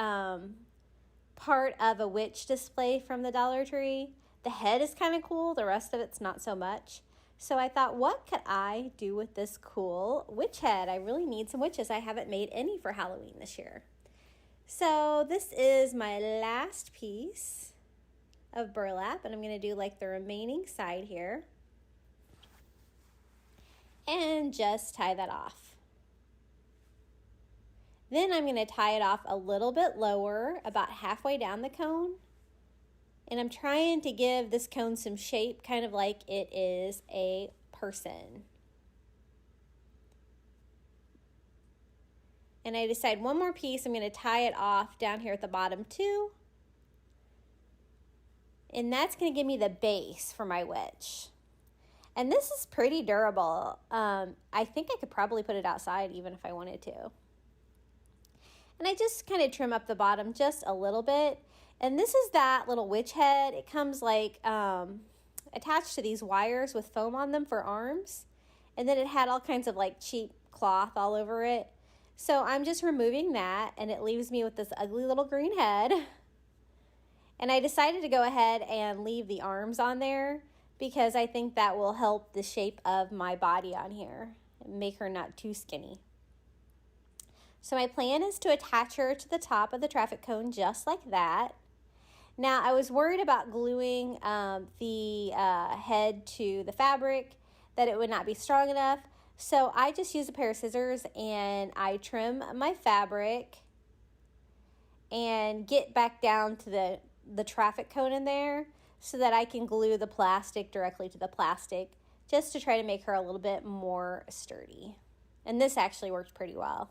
S1: part of a witch display from the Dollar Tree. The head is kind of cool. The rest of it's not so much. So I thought, what could I do with this cool witch head? I really need some witches. I haven't made any for Halloween this year. So this is my last piece of burlap, and I'm going to do like the remaining side here and just tie that off. Then I'm going to tie it off a little bit lower, about halfway down the cone, and I'm trying to give this cone some shape, kind of like it is a person. And I decide one more piece, I'm going to tie it off down here at the bottom too. And that's going to give me the base for my witch. And this is pretty durable. I think I could probably put it outside even if I wanted to. And I just kind of trim up the bottom just a little bit. And this is that little witch head. It comes like attached to these wires with foam on them for arms. And then it had all kinds of like cheap cloth all over it. So I'm just removing that, and it leaves me with this ugly little green head. And I decided to go ahead and leave the arms on there because I think that will help the shape of my body on here and make her not too skinny. So my plan is to attach her to the top of the traffic cone just like that. Now I was worried about gluing the head to the fabric, that it would not be strong enough. So I just use a pair of scissors and I trim my fabric and get back down to the traffic cone in there so that I can glue the plastic directly to the plastic just to try to make her a little bit more sturdy. And this actually worked pretty well.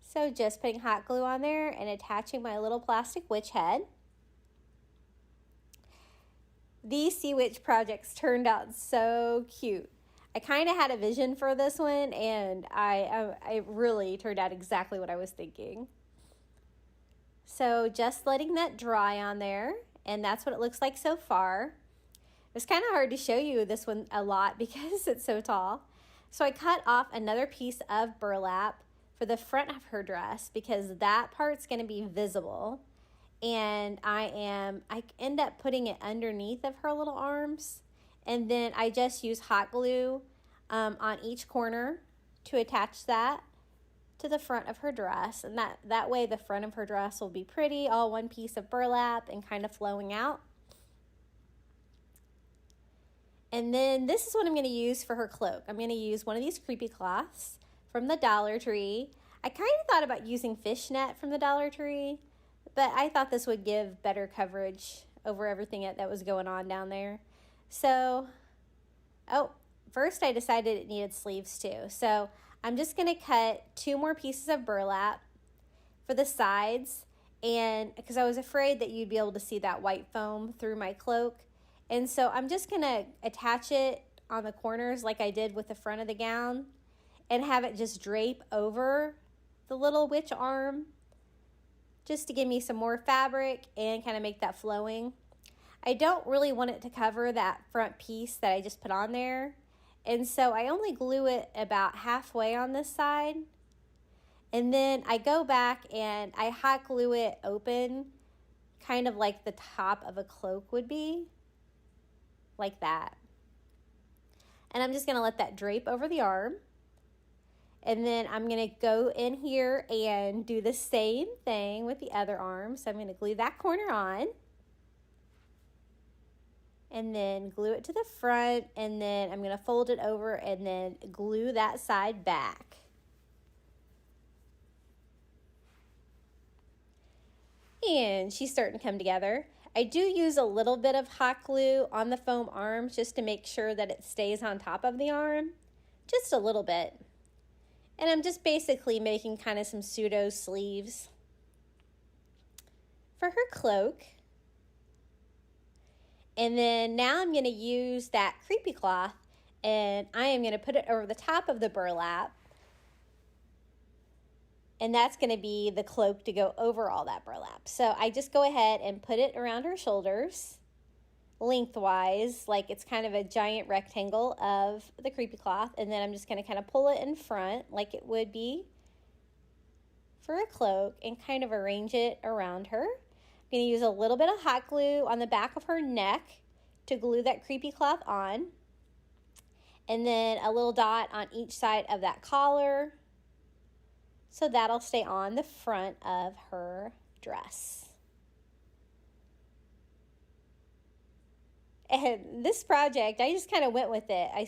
S1: So just putting hot glue on there and attaching my little plastic witch head. These Sea Witch projects turned out so cute. I kind of had a vision for this one, and it really turned out exactly what I was thinking. So just letting that dry on there, and that's what it looks like so far. It was kind of hard to show you this one a lot because it's so tall. So I cut off another piece of burlap for the front of her dress because that part's going to be visible. And I end up putting it underneath of her little arms. And then I just use hot glue on each corner to attach that to the front of her dress. And that way the front of her dress will be pretty, all one piece of burlap and kind of flowing out. And then this is what I'm going to use for her cloak. I'm going to use one of these creepy cloths from the Dollar Tree. I kind of thought about using fishnet from the Dollar Tree, but I thought this would give better coverage over everything that was going on down there. So, first I decided it needed sleeves too. So I'm just going to cut 2 more pieces of burlap for the sides, and because I was afraid that you'd be able to see that white foam through my cloak. And so I'm just going to attach it on the corners like I did with the front of the gown and have it just drape over the little witch arm just to give me some more fabric and kind of make that flowing. I don't really want it to cover that front piece that I just put on there. And so I only glue it about halfway on this side. And then I go back and I hot glue it open, kind of like the top of a cloak would be. Like that. And I'm just going to let that drape over the arm. And then I'm going to go in here and do the same thing with the other arm. So I'm going to glue that corner on. And then glue it to the front. And then I'm going to fold it over and then glue that side back. And she's starting to come together. I do use a little bit of hot glue on the foam arms just to make sure that it stays on top of the arm. Just a little bit. And I'm just basically making kind of some pseudo sleeves for her cloak. And then now I'm going to use that creepy cloth and I am going to put it over the top of the burlap. And that's going to be the cloak to go over all that burlap. So I just go ahead and put it around her shoulders, lengthwise, like it's kind of a giant rectangle of the creepy cloth. And then I'm just going to kind of pull it in front like it would be for a cloak and kind of arrange it around her. I'm going to use a little bit of hot glue on the back of her neck to glue that creepy cloth on. And then a little dot on each side of that collar. So that'll stay on the front of her dress. And this project, I just kind of went with it. I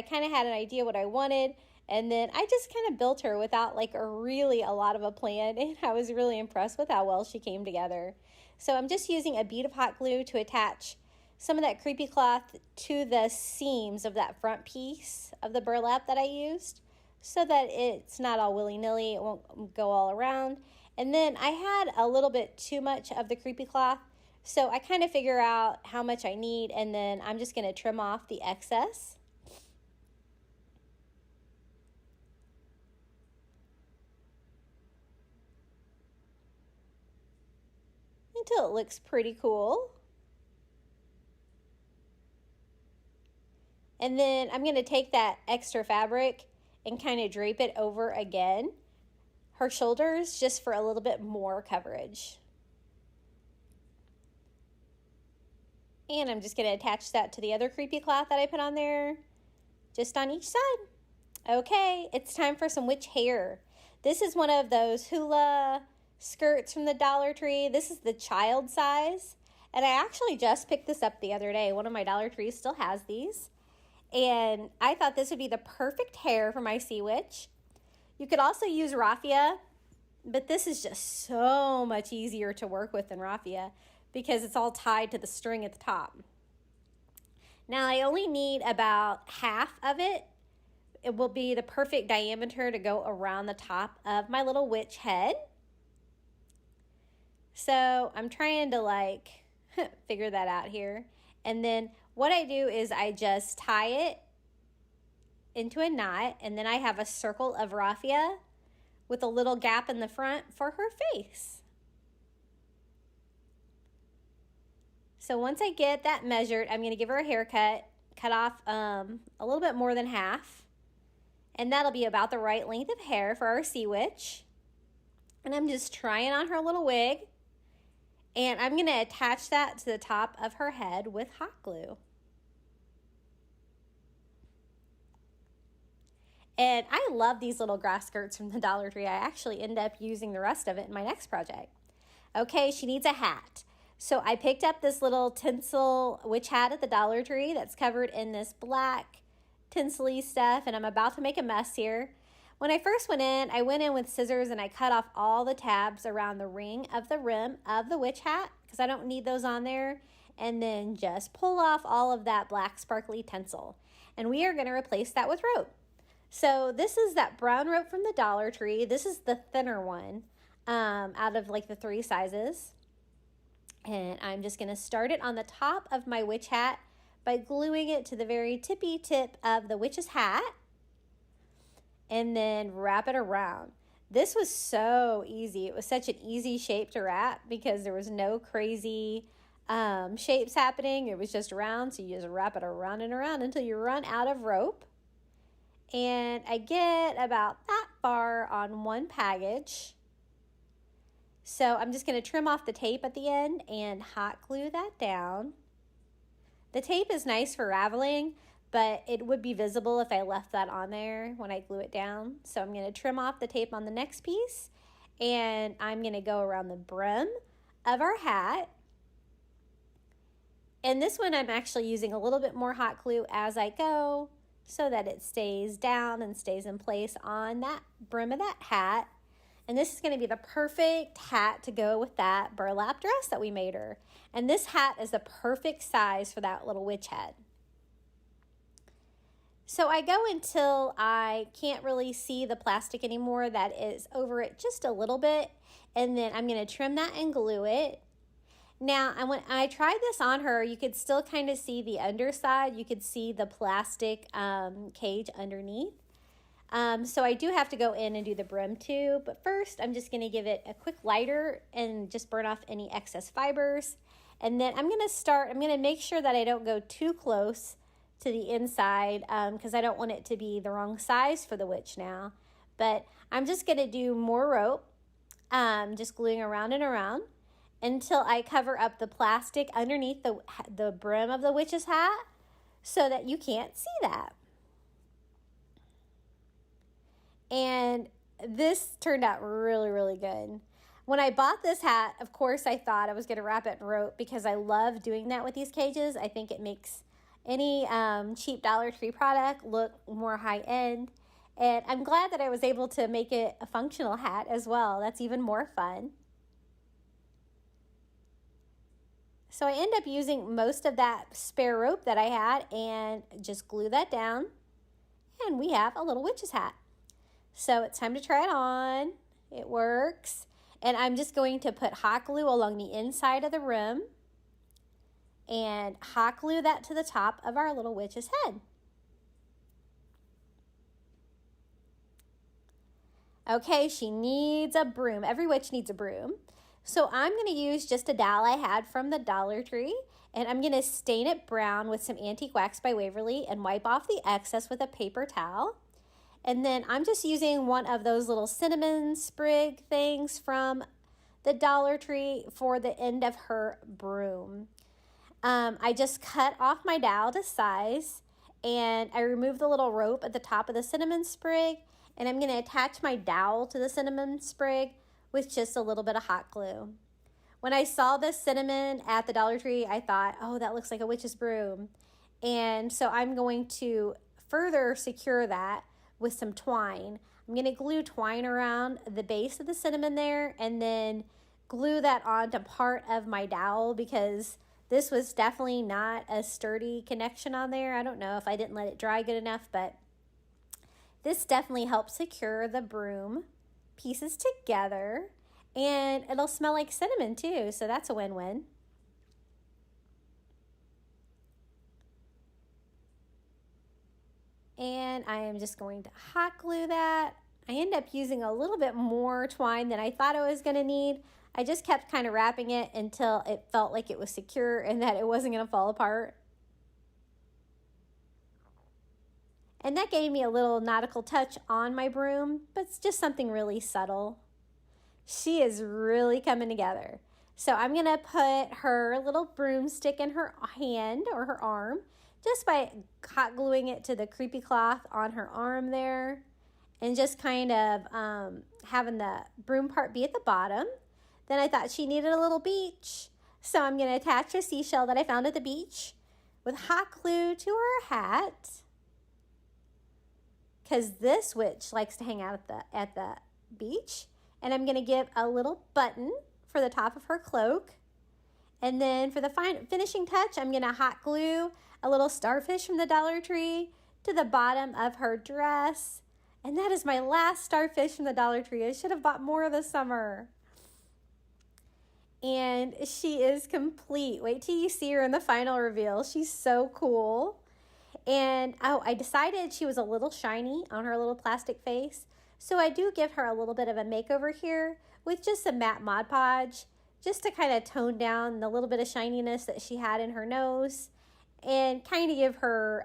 S1: kind of had an idea what I wanted, and then I just kind of built her without like a lot of a plan, and I was really impressed with how well she came together. So I'm just using a bead of hot glue to attach some of that creepy cloth to the seams of that front piece of the burlap that I used, so that it's not all willy-nilly, it won't go all around. And then I had a little bit too much of the creepy cloth, so I kind of figure out how much I need, and then I'm just going to trim off the excess. Until it looks pretty cool. And then I'm going to take that extra fabric and kind of drape it over again, her shoulders, just for a little bit more coverage. And I'm just going to attach that to the other creepy cloth that I put on there, just on each side. Okay, it's time for some witch hair. This is one of those hula skirts from the Dollar Tree. This is the child size, and I actually just picked this up the other day. One of my Dollar Trees still has these. And I thought this would be the perfect hair for my sea witch. You could also use raffia, but this is just so much easier to work with than raffia because it's all tied to the string at the top. Now I only need about half of it. It will be the perfect diameter to go around the top of my little witch head. So I'm trying to like figure that out here. And then what I do is I just tie it into a knot, and then I have a circle of raffia with a little gap in the front for her face. So once I get that measured, I'm going to give her a haircut, cut off a little bit more than half, and that'll be about the right length of hair for our sea witch. And I'm just trying on her little wig, and I'm going to attach that to the top of her head with hot glue. And I love these little grass skirts from the Dollar Tree. I actually end up using the rest of it in my next project. Okay, she needs a hat. So I picked up this little tinsel witch hat at the Dollar Tree that's covered in this black tinsel-y stuff, and I'm about to make a mess here. When I first went in with scissors and I cut off all the tabs around the ring of the rim of the witch hat because I don't need those on there, and then just pull off all of that black sparkly tinsel. And we are going to replace that with rope. So this is that brown rope from the Dollar Tree. This is the thinner one out of like the 3 sizes. And I'm just going to start it on the top of my witch hat by gluing it to the very tippy tip of the witch's hat. And then wrap it around. This was so easy. It was such an easy shape to wrap because there was no crazy shapes happening. It was just round. So you just wrap it around and around until you run out of rope. And I get about that far on one package. So I'm just going to trim off the tape at the end and hot glue that down. The tape is nice for raveling, but it would be visible if I left that on there when I glue it down. So I'm going to trim off the tape on the next piece, and I'm going to go around the brim of our hat. And this one I'm actually using a little bit more hot glue as I go so that it stays down and stays in place on that brim of that hat. And this is going to be the perfect hat to go with that burlap dress that we made her. And this hat is the perfect size for that little witch head. So I go until I can't really see the plastic anymore that is over it just a little bit. And then I'm going to trim that and glue it. Now, when I tried this on her, you could still kind of see the underside. You could see the plastic cage underneath. So I do have to go in and do the brim too. But first, I'm just going to give it a quick lighter and just burn off any excess fibers. And then I'm going to make sure that I don't go too close to the inside because I don't want it to be the wrong size for the witch now. But I'm just going to do more rope, just gluing around and around until I cover up the plastic underneath the brim of the witch's hat so that you can't see that. And this turned out really, really good. When I bought this hat, of course, I thought I was going to wrap it in rope because I love doing that with these cages. I think it makes any cheap Dollar Tree product look more high-end. And I'm glad that I was able to make it a functional hat as well. That's even more fun. So I end up using most of that spare rope that I had and just glue that down. And we have a little witch's hat. So it's time to try it on. It works. And I'm just going to put hot glue along the inside of the rim and hot glue that to the top of our little witch's head. Okay, she needs a broom. Every witch needs a broom. So I'm going to use just a dowel I had from the Dollar Tree, and I'm going to stain it brown with some Antique Wax by Waverly and wipe off the excess with a paper towel. And then I'm just using one of those little cinnamon sprig things from the Dollar Tree for the end of her broom. I just cut off my dowel to size, and I removed the little rope at the top of the cinnamon sprig, and I'm going to attach my dowel to the cinnamon sprig with just a little bit of hot glue. When I saw this cinnamon at the Dollar Tree, I thought, oh, that looks like a witch's broom. And so I'm going to further secure that with some twine. I'm going to glue twine around the base of the cinnamon there and then glue that onto part of my dowel because This was definitely not a sturdy connection on there. I don't know if I didn't let it dry good enough, but this definitely helps secure the broom pieces together, and it'll smell like cinnamon too, so that's a win-win. And I am just going to hot glue that. I end up using a little bit more twine than I thought I was going to need. I just kept kind of wrapping it until it felt like it was secure and that it wasn't going to fall apart. And that gave me a little nautical touch on my broom, but it's just something really subtle. She is really coming together. So I'm going to put her little broomstick in her hand or her arm just by hot gluing it to the creepy cloth on her arm there, and just kind of having the broom part be at the bottom. Then I thought she needed a little beach, so I'm going to attach a seashell that I found at the beach with hot glue to her hat, because this witch likes to hang out at the beach. And I'm going to give a little button for the top of her cloak. And then for the finishing touch, I'm going to hot glue a little starfish from the Dollar Tree to the bottom of her dress. And that is my last starfish from the Dollar Tree. I should have bought more this summer. And she is complete. Wait till you see her in the final reveal. She's so cool. And I decided she was a little shiny on her little plastic face. So I do give her a little bit of a makeover here with just some matte Mod Podge, just to kind of tone down the little bit of shininess that she had in her nose and kind of give her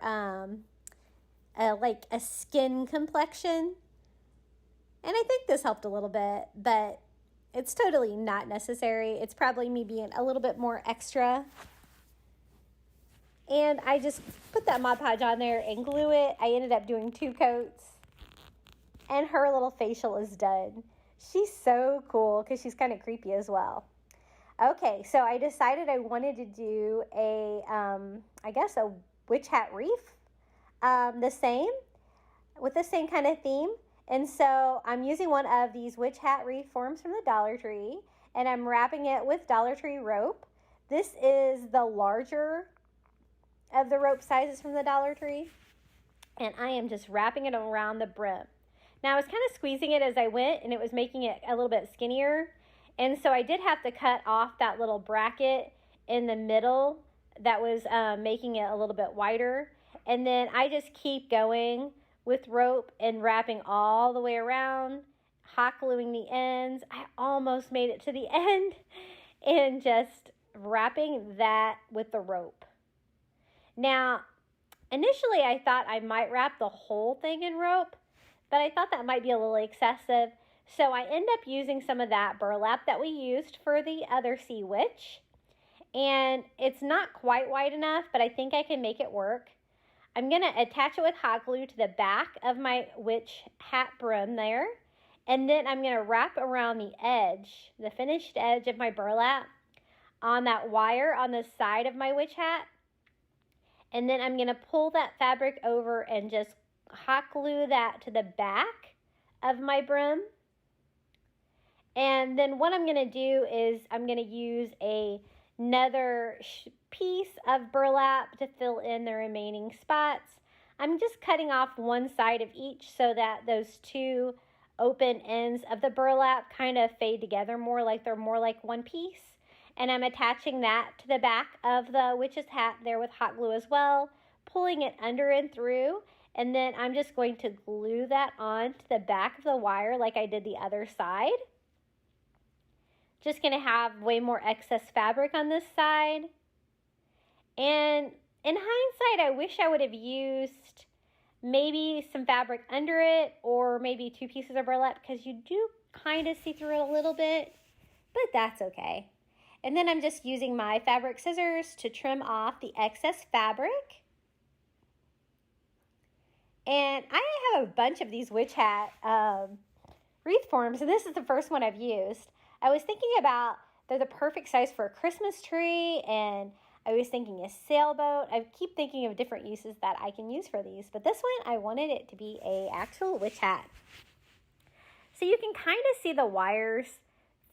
S1: like a skin complexion. And I think this helped a little bit, but it's totally not necessary. It's probably me being a little bit more extra. And I just put that Mod Podge on there and glue it. I ended up doing 2 coats. And her little facial is done. She's so cool because she's kind of creepy as well. Okay, so I decided I wanted to do I guess a witch hat wreath. With the same kind of theme. And so I'm using one of these witch hat wreath forms from the Dollar Tree, and I'm wrapping it with Dollar Tree rope. This is the larger of the rope sizes from the Dollar Tree, and I am just wrapping it around the brim. Now I was kind of squeezing it as I went, and it was making it a little bit skinnier, and so I did have to cut off that little bracket in the middle that was making it a little bit wider. And then I just keep going with rope and wrapping all the way around, hot gluing the ends. I almost made it to the end, and just wrapping that with the rope. Now, initially I thought I might wrap the whole thing in rope, but I thought that might be a little excessive. So I end up using some of that burlap that we used for the other sea witch. And it's not quite wide enough, but I think I can make it work. I'm going to attach it with hot glue to the back of my witch hat brim there. And then I'm going to wrap around the edge, the finished edge of my burlap, on that wire on the side of my witch hat. And then I'm going to pull that fabric over and just hot glue that to the back of my brim. And then what I'm going to do is I'm going to use another piece of burlap to fill in the remaining spots. I'm just cutting off one side of each so that those two open ends of the burlap kind of fade together more, like they're more like one piece. And I'm attaching that to the back of the witch's hat there with hot glue as well, pulling it under and through. And then I'm just going to glue that on to the back of the wire like I did the other side. Just going to have way more excess fabric on this side. And in hindsight, I wish I would have used maybe some fabric under it or maybe 2 pieces of burlap, because you do kind of see through it a little bit, but that's okay. And then I'm just using my fabric scissors to trim off the excess fabric. And I have a bunch of these witch hat wreath forms, and this is the first one I've used. I was thinking about they're the perfect size for a Christmas tree, and I was thinking a sailboat. I keep thinking of different uses that I can use for these, but this one I wanted it to be a actual witch hat. So you can kind of see the wires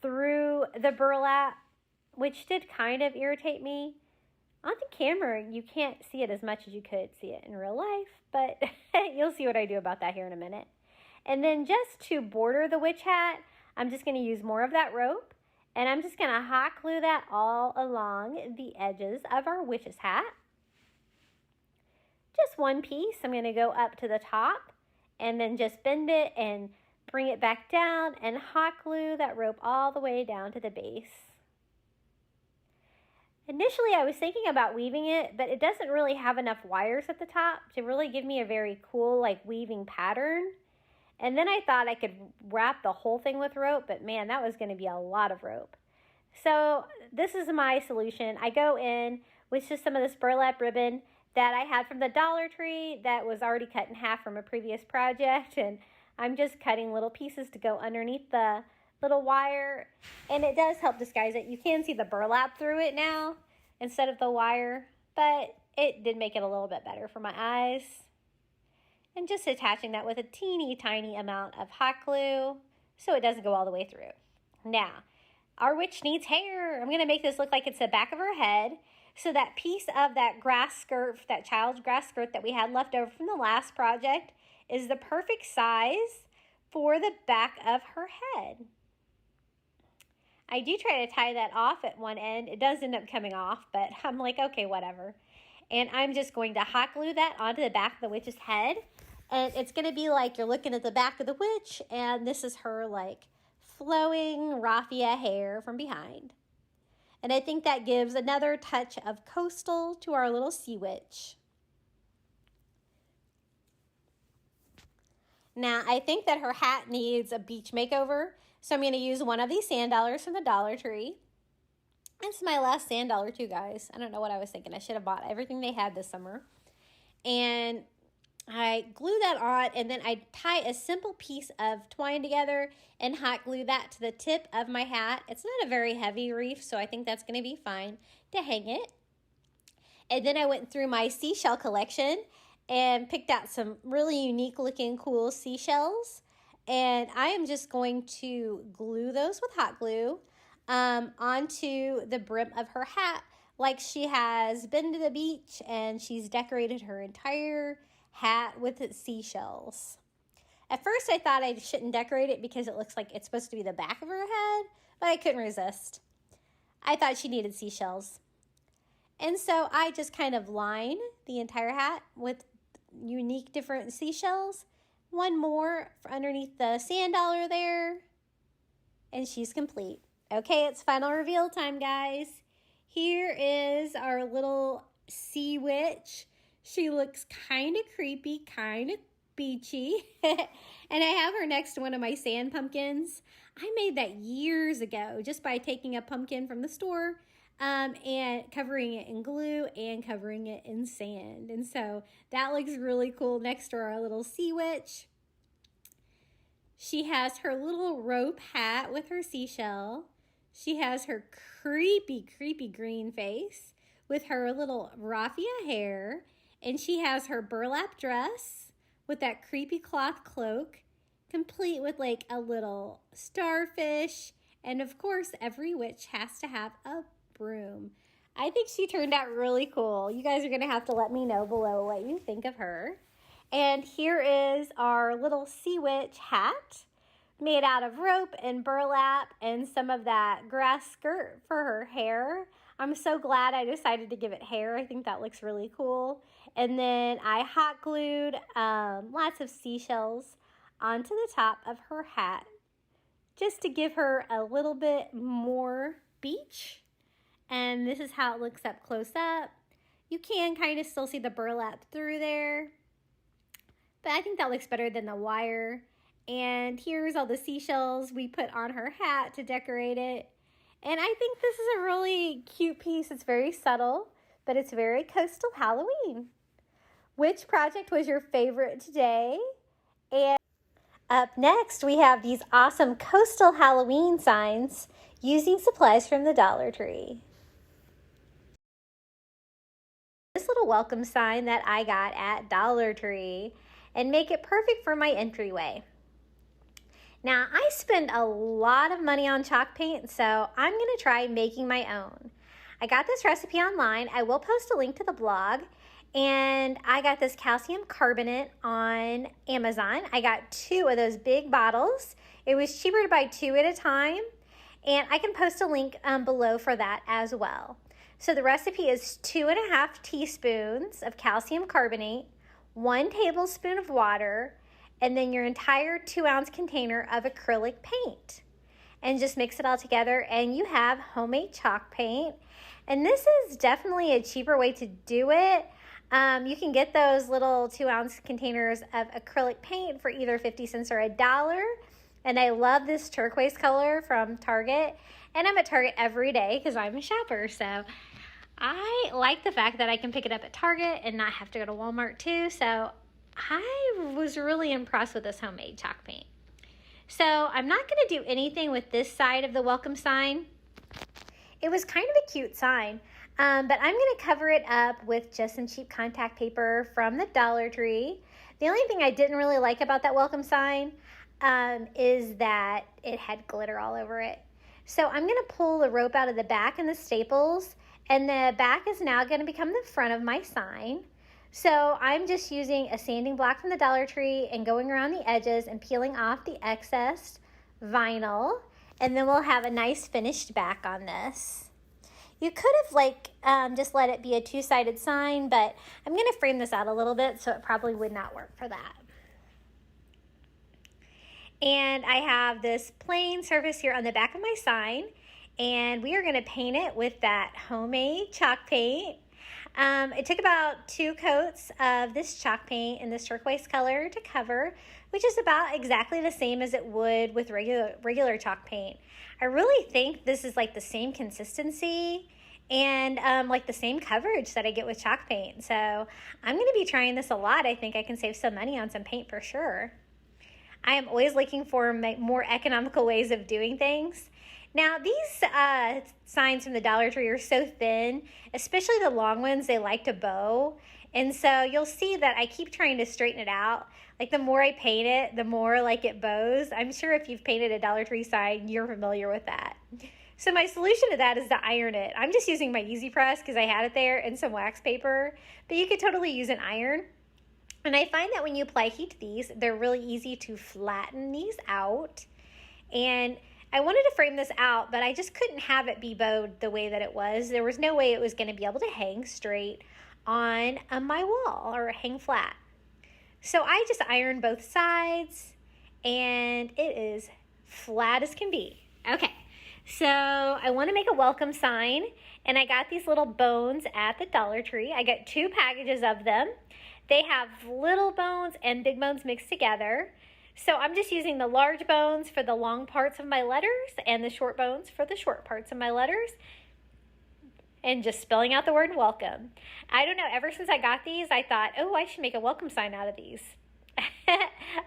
S1: through the burlap, which did kind of irritate me. On the camera, you can't see it as much as you could see it in real life, but you'll see what I do about that here in a minute. And then just to border the witch hat, I'm just going to use more of that rope, and I'm just going to hot glue that all along the edges of our witch's hat. Just one piece. I'm going to go up to the top and then just bend it and bring it back down and hot glue that rope all the way down to the base. Initially, I was thinking about weaving it, but it doesn't really have enough wires at the top to really give me a very cool like weaving pattern. And then I thought I could wrap the whole thing with rope, but man, that was going to be a lot of rope. So this is my solution. I go in with just some of this burlap ribbon that I had from the Dollar Tree that was already cut in half from a previous project, and I'm just cutting little pieces to go underneath the little wire, and it does help disguise it. You can see the burlap through it now instead of the wire, but it did make it a little bit better for my eyes. And just attaching that with a teeny tiny amount of hot glue so it doesn't go all the way through. Now, our witch needs hair. I'm going to make this look like it's the back of her head. So that piece of that grass skirt, that child's grass skirt that we had left over from the last project is the perfect size for the back of her head. I do try to tie that off at one end. It does end up coming off, but I'm like, okay, whatever. And I'm just going to hot glue that onto the back of the witch's head. And it's going to be like you're looking at the back of the witch, and this is her like flowing raffia hair from behind. And I think that gives another touch of coastal to our little sea witch. Now, I think that her hat needs a beach makeover, so I'm going to use one of these sand dollars from the Dollar Tree. It's my last sand dollar too, guys. I don't know what I was thinking. I should have bought everything they had this summer. And I glue that on, and then I tie a simple piece of twine together and hot glue that to the tip of my hat. It's not a very heavy wreath, so I think that's going to be fine to hang it. And then I went through my seashell collection and picked out some really unique looking cool seashells. And I am just going to glue those with hot glue onto the brim of her hat like she has been to the beach and she's decorated her entire hat with its seashells. At first I thought I shouldn't decorate it because it looks like it's supposed to be the back of her head, but I couldn't resist. I thought she needed seashells. And so I just kind of line the entire hat with unique different seashells. One more for underneath the sand dollar there, and she's complete. Okay, it's final reveal time, guys. Here is our little sea witch. She looks kind of creepy, kind of beachy. And I have her next to one of my sand pumpkins. I made that years ago just by taking a pumpkin from the store and covering it in glue and covering it in sand. And so that looks really cool next to our little sea witch. She has her little rope hat with her seashell. She has her creepy, creepy green face with her little raffia hair. And she has her burlap dress with that creepy cloth cloak, complete with like a little starfish. And of course, every witch has to have a broom. I think she turned out really cool. You guys are going to have to let me know below what you think of her. And here is our little sea witch hat made out of rope and burlap and some of that grass skirt for her hair. I'm so glad I decided to give it hair. I think that looks really cool. And then I hot glued lots of seashells onto the top of her hat just to give her a little bit more beach. And this is how it looks up close up. You can kind of still see the burlap through there, but I think that looks better than the wire. And here's all the seashells we put on her hat to decorate it. And I think this is a really cute piece. It's very subtle, but it's very coastal Halloween. Which project was your favorite today? And up next, we have these awesome coastal Halloween signs using supplies from the Dollar Tree. This little welcome sign that I got at Dollar Tree and make it perfect for my entryway. Now, I spend a lot of money on chalk paint, so I'm going to try making my own. I got this recipe online. I will post a link to the blog. And I got this calcium carbonate on Amazon. I got 2 of those big bottles. It was cheaper to buy 2 at a time. And I can post a link below for that as well. So the recipe is 2.5 teaspoons of calcium carbonate, 1 tablespoon of water, and then your entire 2-ounce container of acrylic paint. And just mix it all together and you have homemade chalk paint. And this is definitely a cheaper way to do it. You can get those little 2-ounce containers of acrylic paint for either 50 cents or $1. And I love this turquoise color from Target. And I'm at Target every day because I'm a shopper. So I like the fact that I can pick it up at Target and not have to go to Walmart too. So I was really impressed with this homemade chalk paint. So I'm not going to do anything with this side of the welcome sign. It was kind of a cute sign, but I'm going to cover it up with just some cheap contact paper from the Dollar Tree. The only thing I didn't really like about that welcome sign is that it had glitter all over it. So I'm going to pull the rope out of the back and the staples, and the back is now going to become the front of my sign. So I'm just using a sanding block from the Dollar Tree and going around the edges and peeling off the excess vinyl. And then we'll have a nice finished back on this. You could have just let it be a 2-sided sign, but I'm going to frame this out a little bit, so it probably would not work for that. And I have this plain surface here on the back of my sign, and we are going to paint it with that homemade chalk paint. It took about 2 coats of this chalk paint in this turquoise color to cover, which is about exactly the same as it would with regular chalk paint. I really think this is like the same consistency and like the same coverage that I get with chalk paint. So I'm going to be trying this a lot. I think I can save some money on some paint for sure. I am always looking for more economical ways of doing things. Now, these signs from the Dollar Tree are so thin, especially the long ones, they like to bow. And so you'll see that I keep trying to straighten it out. Like the more I paint it, the more like it bows. I'm sure if you've painted a Dollar Tree sign, you're familiar with that. So my solution to that is to iron it. I'm just using my Easy Press because I had it there and some wax paper, but you could totally use an iron. And I find that when you apply heat to these, they're really easy to flatten these out. And I wanted to frame this out, but I just couldn't have it be bowed the way that it was. There was no way it was going to be able to hang straight on my wall or hang flat. So I just ironed both sides, and it is flat as can be. Okay, so I want to make a welcome sign, and I got these little bones at the Dollar Tree. I got 2 packages of them. They have little bones and big bones mixed together. So I'm just using the large bones for the long parts of my letters and the short bones for the short parts of my letters. And just spelling out the word welcome. I don't know, ever since I got these, I thought, oh, I should make a welcome sign out of these.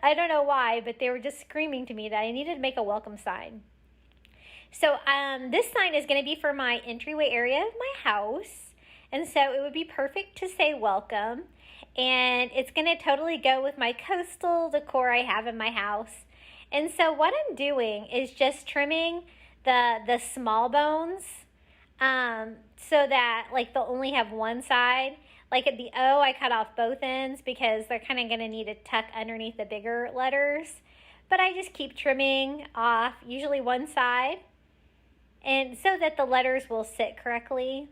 S1: I don't know why, but they were just screaming to me that I needed to make a welcome sign. So this sign is going to be for my entryway area of my house. And so it would be perfect to say welcome. And it's going to totally go with my coastal decor I have in my house. And so what I'm doing is just trimming the small bones so that like they'll only have one side. Like at the O, I cut off both ends because they're kind of going to need to tuck underneath the bigger letters. But I just keep trimming off usually one side, and so that the letters will sit correctly.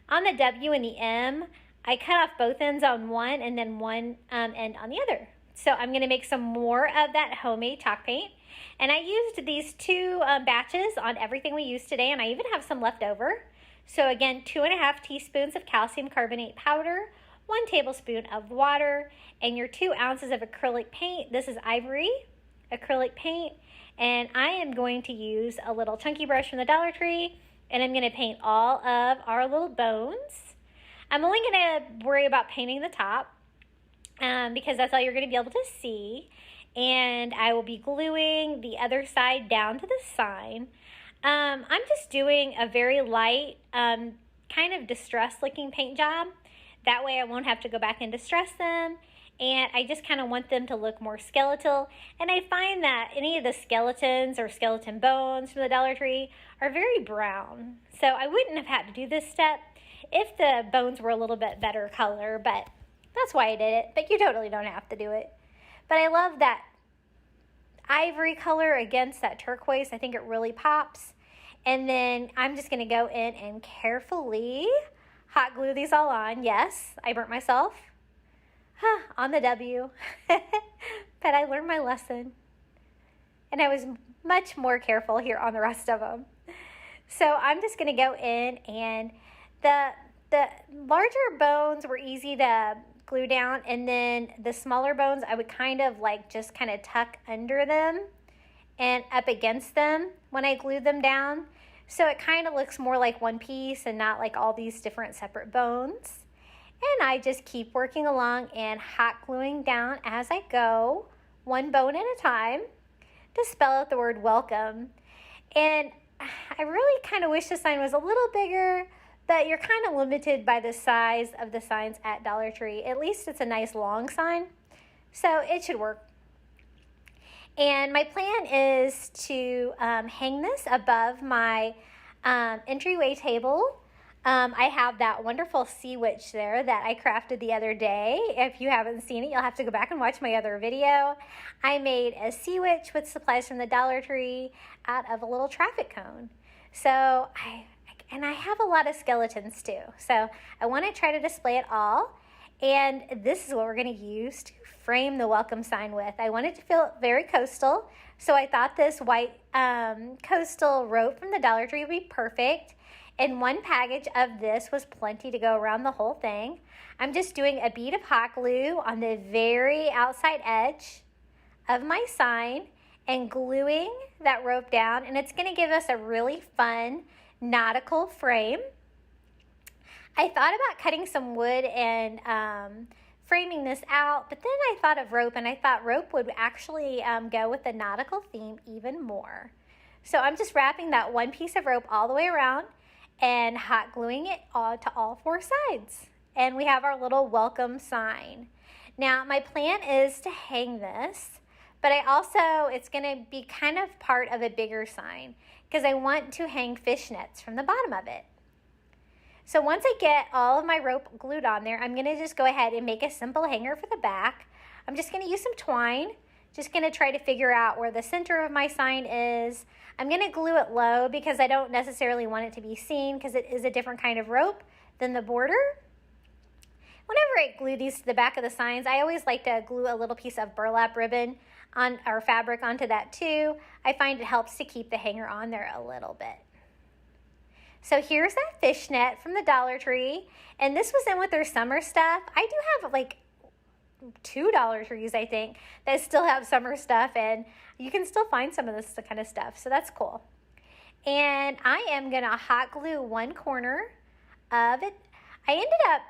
S1: On the W and the M, I cut off both ends on one and then one end on the other. So I'm going to make some more of that homemade chalk paint. And I used these 2 batches on everything we used today, and I even have some left over. So again, 2.5 teaspoons of calcium carbonate powder, 1 tablespoon of water, and your 2 ounces of acrylic paint. This is ivory acrylic paint, and I am going to use a little chunky brush from the Dollar Tree, and I'm going to paint all of our little bones. I'm only going to worry about painting the top because that's all you're going to be able to see. And I will be gluing the other side down to the sign. I'm just doing a very light, kind of distressed looking paint job. That way I won't have to go back and distress them. and I just kind of want them to look more skeletal. And I find that any of the skeletons or skeleton bones from the Dollar Tree are very brown. So I wouldn't have had to do this step if the bones were a little bit better color, but that's why I did it. But you totally don't have to do it. But I love that ivory color against that turquoise. I think it really pops. And then I'm just going to go in and carefully hot glue these all on. Yes, I burnt myself on the W, but I learned my lesson. And I was much more careful here on the rest of them. So I'm just going to go in, and the larger bones were easy to glue down, and then the smaller bones I would kind of tuck under them and up against them when I glued them down. So it kind of looks more like one piece and not like all these different separate bones. And I just keep working along and hot gluing down as I go, one bone at a time, to spell out the word welcome. And I really kind of wish the sign was a little bigger, but you're kind of limited by the size of the signs at Dollar Tree. At least it's a nice long sign, so it should work. And my plan is to hang this above my entryway table. I have that wonderful sea witch there that I crafted the other day. If you haven't seen it, you'll have to go back and watch my other video. I made a sea witch with supplies from the Dollar Tree out of a little traffic cone. So I have a lot of skeletons too. So I want to try to display it all. And this is what we're going to use to frame the welcome sign with. I wanted to feel very coastal. So I thought this white coastal rope from the Dollar Tree would be perfect. And one package of this was plenty to go around the whole thing. I'm just doing a bead of hot glue on the very outside edge of my sign and gluing that rope down. And it's going to give us a really fun nautical frame. I thought about cutting some wood and framing this out, but then I thought of rope, and I thought rope would actually go with the nautical theme even more. So I'm just wrapping that one piece of rope all the way around and hot gluing it to all four sides. And we have our little welcome sign. Now my plan is to hang this, but it's going to be kind of part of a bigger sign because I want to hang fishnets from the bottom of it. So once I get all of my rope glued on there, I'm going to just go ahead and make a simple hanger for the back. I'm just going to use some twine. Just going to try to figure out where the center of my sign is. I'm going to glue it low because I don't necessarily want it to be seen because it is a different kind of rope than the border. Whenever I glue these to the back of the signs, I always like to glue a little piece of burlap ribbon or fabric onto that too. I find it helps to keep the hanger on there a little bit. So here's that fishnet from the Dollar Tree, and this was in with their summer stuff. I do have like 2 Dollar Trees, I think, that still have summer stuff, and you can still find some of this kind of stuff, so that's cool. And I am going to hot glue one corner of it. I ended up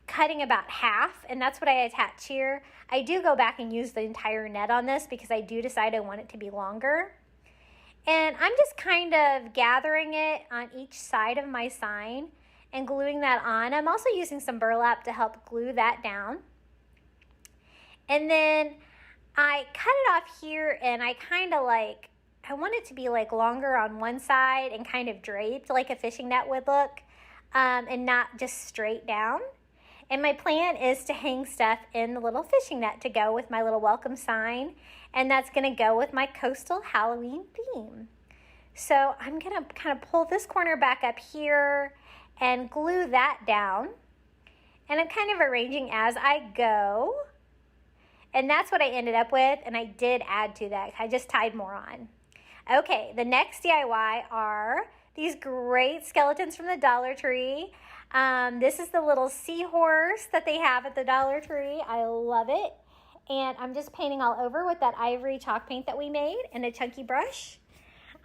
S1: cutting about half, and that's what I attach here. I do go back and use the entire net on this because I do decide I want it to be longer. And I'm just kind of gathering it on each side of my sign and gluing that on. I'm also using some burlap to help glue that down. And then I cut it off here, and I want it to be like longer on one side and kind of draped like a fishing net would look, and not just straight down. And my plan is to hang stuff in the little fishing net to go with my little welcome sign. And that's going to go with my coastal Halloween theme. So I'm going to kind of pull this corner back up here and glue that down. And I'm kind of arranging as I go. And that's what I ended up with. And I did add to that. I just tied more on. Okay, the next DIY are these great skeletons from the Dollar Tree. This is the little seahorse that they have at the Dollar Tree. I love it. And I'm just painting all over with that ivory chalk paint that we made and a chunky brush.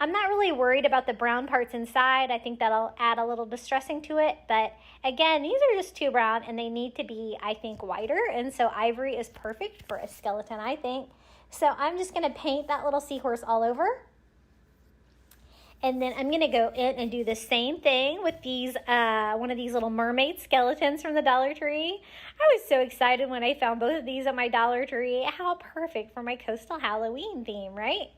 S1: I'm not really worried about the brown parts inside. I think that'll add a little distressing to it. But again, these are just too brown and they need to be, I think, whiter. And so ivory is perfect for a skeleton, I think. So I'm just going to paint that little seahorse all over. And then I'm going to go in and do the same thing with these, one of these little mermaid skeletons from the Dollar Tree. I was so excited when I found both of these at my Dollar Tree. How perfect for my coastal Halloween theme, right?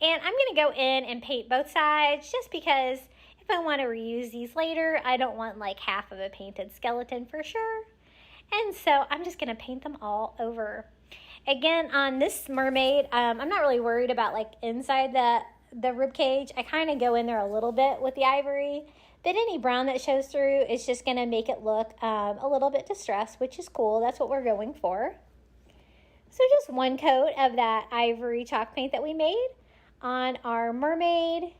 S1: And I'm going to go in and paint both sides just because if I want to reuse these later, I don't want like half of a painted skeleton for sure. And so I'm just going to paint them all over. Again, on this mermaid, I'm not really worried about like inside the rib cage. I kind of go in there a little bit with the ivory, but any brown that shows through is just going to make it look a little bit distressed, which is cool. That's what we're going for. So just one coat of that ivory chalk paint that we made on our mermaid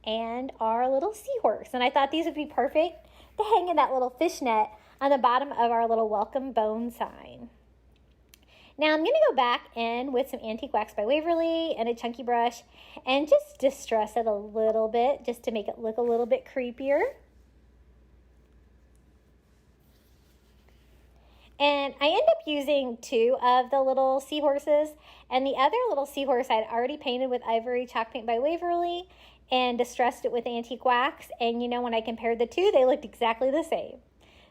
S1: and our little seahorse. And I thought these would be perfect to hang in that little fishnet on the bottom of our little welcome bone sign. Now I'm going to go back in with some Antique Wax by Waverly and a chunky brush and just distress it a little bit just to make it look a little bit creepier. And I end up using 2 of the little seahorses, and the other little seahorse I'd already painted with ivory chalk paint by Waverly and distressed it with Antique Wax. And you know, when I compared the 2, they looked exactly the same.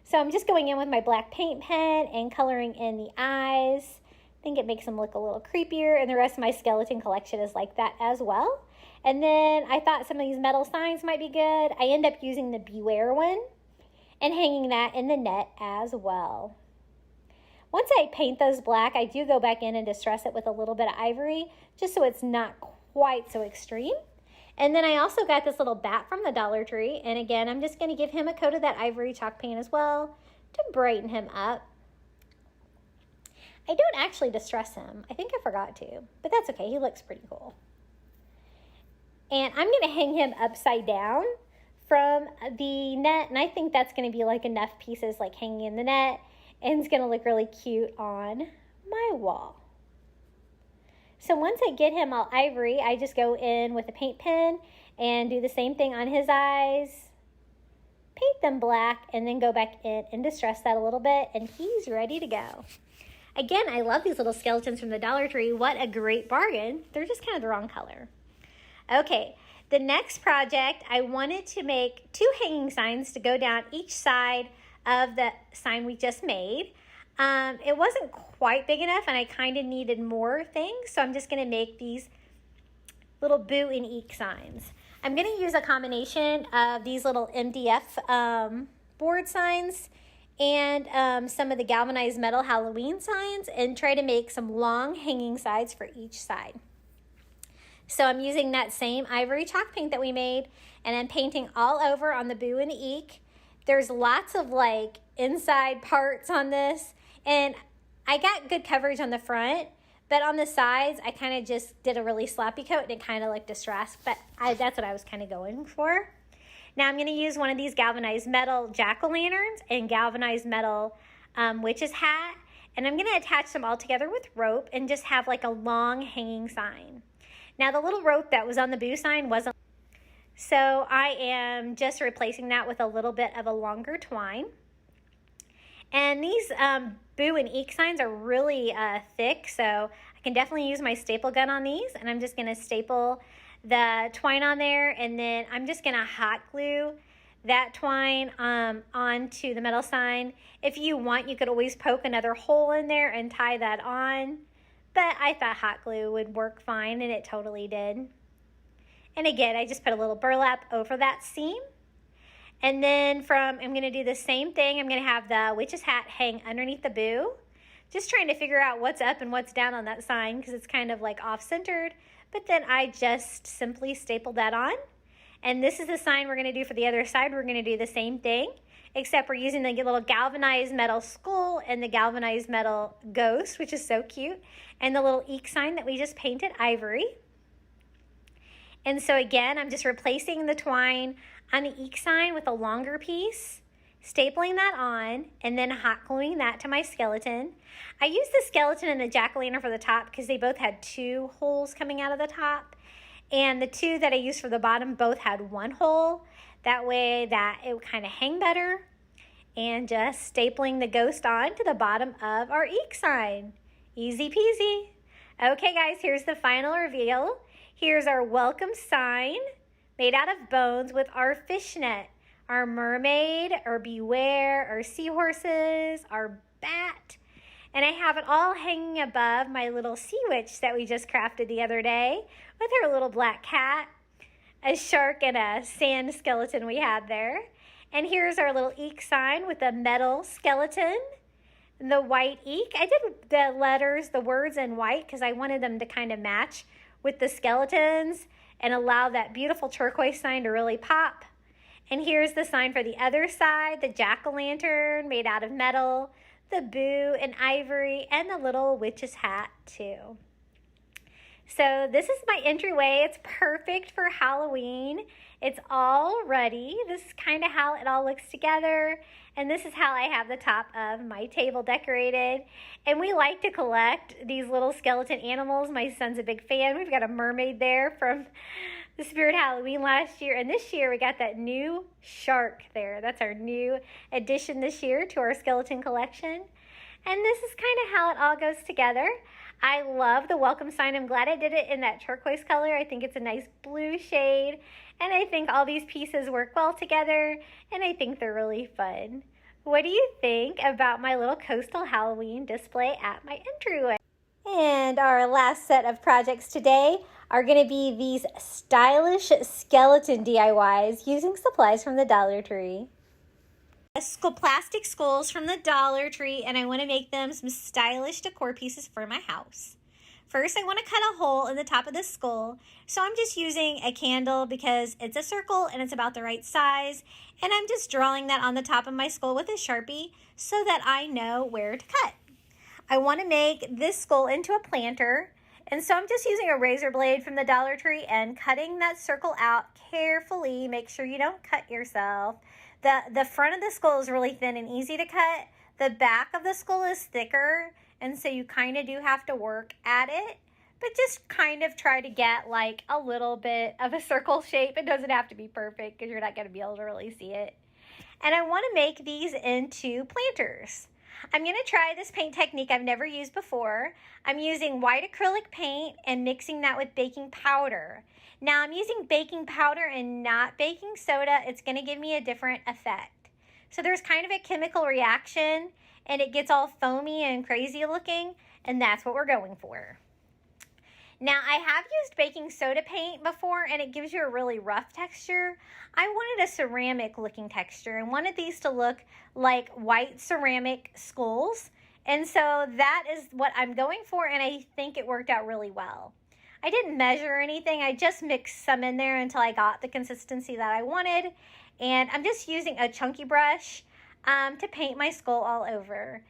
S1: So I'm just going in with my black paint pen and coloring in the eyes. I think it makes them look a little creepier, and the rest of my skeleton collection is like that as well. And then I thought some of these metal signs might be good. I end up using the Beware one and hanging that in the net as well. Once I paint those black, I do go back in and distress it with a little bit of ivory, just so it's not quite so extreme. And then I also got this little bat from the Dollar Tree, and again, I'm just going to give him a coat of that ivory chalk paint as well to brighten him up. I don't actually distress him. I think I forgot to, but that's okay. He looks pretty cool. And I'm going to hang him upside down from the net, and I think that's going to be like enough pieces like hanging in the net, and it's going to look really cute on my wall. So once I get him all ivory, I just go in with a paint pen and do the same thing on his eyes, paint them black, and then go back in and distress that a little bit, and he's ready to go. Again, I love these little skeletons from the Dollar Tree. What a great bargain. They're just kind of the wrong color. Okay, the next project, I wanted to make 2 hanging signs to go down each side of the sign we just made. It wasn't quite big enough, and I kind of needed more things, so I'm just going to make these little Boo and Eek signs. I'm going to use a combination of these little MDF board signs and some of the galvanized metal Halloween signs, and try to make some long hanging sides for each side. So I'm using that same ivory chalk paint that we made, and I'm painting all over on the Boo and Eek. There's lots of like inside parts on this, and I got good coverage on the front, but on the sides I kind of just did a really sloppy coat and it kind of looked distressed, but that's what I was kind of going for. Now I'm going to use one of these galvanized metal jack-o'-lanterns and galvanized metal witch's hat, and I'm going to attach them all together with rope and just have like a long hanging sign. Now the little rope that was on the Boo sign wasn't, so I am just replacing that with a little bit of a longer twine. And these Boo and Eek signs are really thick, so I can definitely use my staple gun on these, and I'm just going to staple the twine on there, and then I'm just going to hot glue that twine onto the metal sign. If you want, you could always poke another hole in there and tie that on, but I thought hot glue would work fine, and it totally did. And again, I just put a little burlap over that seam. And then I'm going to do the same thing. I'm going to have the witch's hat hang underneath the Boo. Just trying to figure out what's up and what's down on that sign because it's kind of like off-centered. But then I just simply stapled that on. And this is the sign we're going to do for the other side. We're going to do the same thing, except we're using the little galvanized metal skull and the galvanized metal ghost, which is so cute, and the little Eek sign that we just painted ivory. And so again, I'm just replacing the twine on the Eek sign with a longer piece, stapling that on, and then hot gluing that to my skeleton. I used the skeleton and the jack-o'-lantern for the top because they both had 2 holes coming out of the top. And the 2 that I used for the bottom both had 1 hole. That way that it would kind of hang better. And just stapling the ghost on to the bottom of our Eek sign. Easy peasy. Okay guys, here's the final reveal. Here's our welcome sign made out of bones with our fishnet, our mermaid, our beware, our seahorses, our bat. And I have it all hanging above my little sea witch that we just crafted the other day with her little black cat, a shark, and a sand skeleton we had there. And here's our little Eek sign with a metal skeleton, the white Eek. I did the letters, the words in white because I wanted them to kind of match with the skeletons and allow that beautiful turquoise sign to really pop. And here's the sign for the other side, the jack-o'-lantern made out of metal, the boo and ivory, and the little witch's hat too. So this is my entryway. It's perfect for Halloween. It's all ready. This is kind of how it all looks together. And this is how I have the top of my table decorated. And we like to collect these little skeleton animals. My son's a big fan. We've got a mermaid there from the Spirit Halloween last year. And this year we got that new shark there. That's our new addition this year to our skeleton collection. And this is kind of how it all goes together. I love the welcome sign. I'm glad I did it in that turquoise color. I think it's a nice blue shade. And I think all these pieces work well together. And I think they're really fun. What do you think about my little coastal Halloween display at my entryway? And our last set of projects today are going to be these stylish skeleton DIYs using supplies from the Dollar Tree. Plastic skulls from the Dollar Tree, and I want to make them some stylish decor pieces for my house. First, I want to cut a hole in the top of the skull, so I'm just using a candle because it's a circle and it's about the right size, and I'm just drawing that on the top of my skull with a Sharpie so that I know where to cut. I want to make this skull into a planter, and so I'm just using a razor blade from the Dollar Tree and cutting that circle out carefully. Make sure you don't cut yourself. The front of the skull is really thin and easy to cut. The back of the skull is thicker, and so you kind of do have to work at it, but just kind of try to get like a little bit of a circle shape. It doesn't have to be perfect because you're not going to be able to really see it. And I want to make these into planters. I'm going to try this paint technique I've never used before. I'm using white acrylic paint and mixing that with baking powder. Now I'm using baking powder and not baking soda. It's going to give me a different effect. So there's kind of a chemical reaction and it gets all foamy and crazy looking, and that's what we're going for. Now I have used baking soda paint before and it gives you a really rough texture. I wanted a ceramic looking texture and wanted these to look like white ceramic skulls. And so that is what I'm going for, and I think it worked out really well. I didn't measure anything. I just mixed some in there until I got the consistency that I wanted. And I'm just using a chunky brush to paint my skull all over.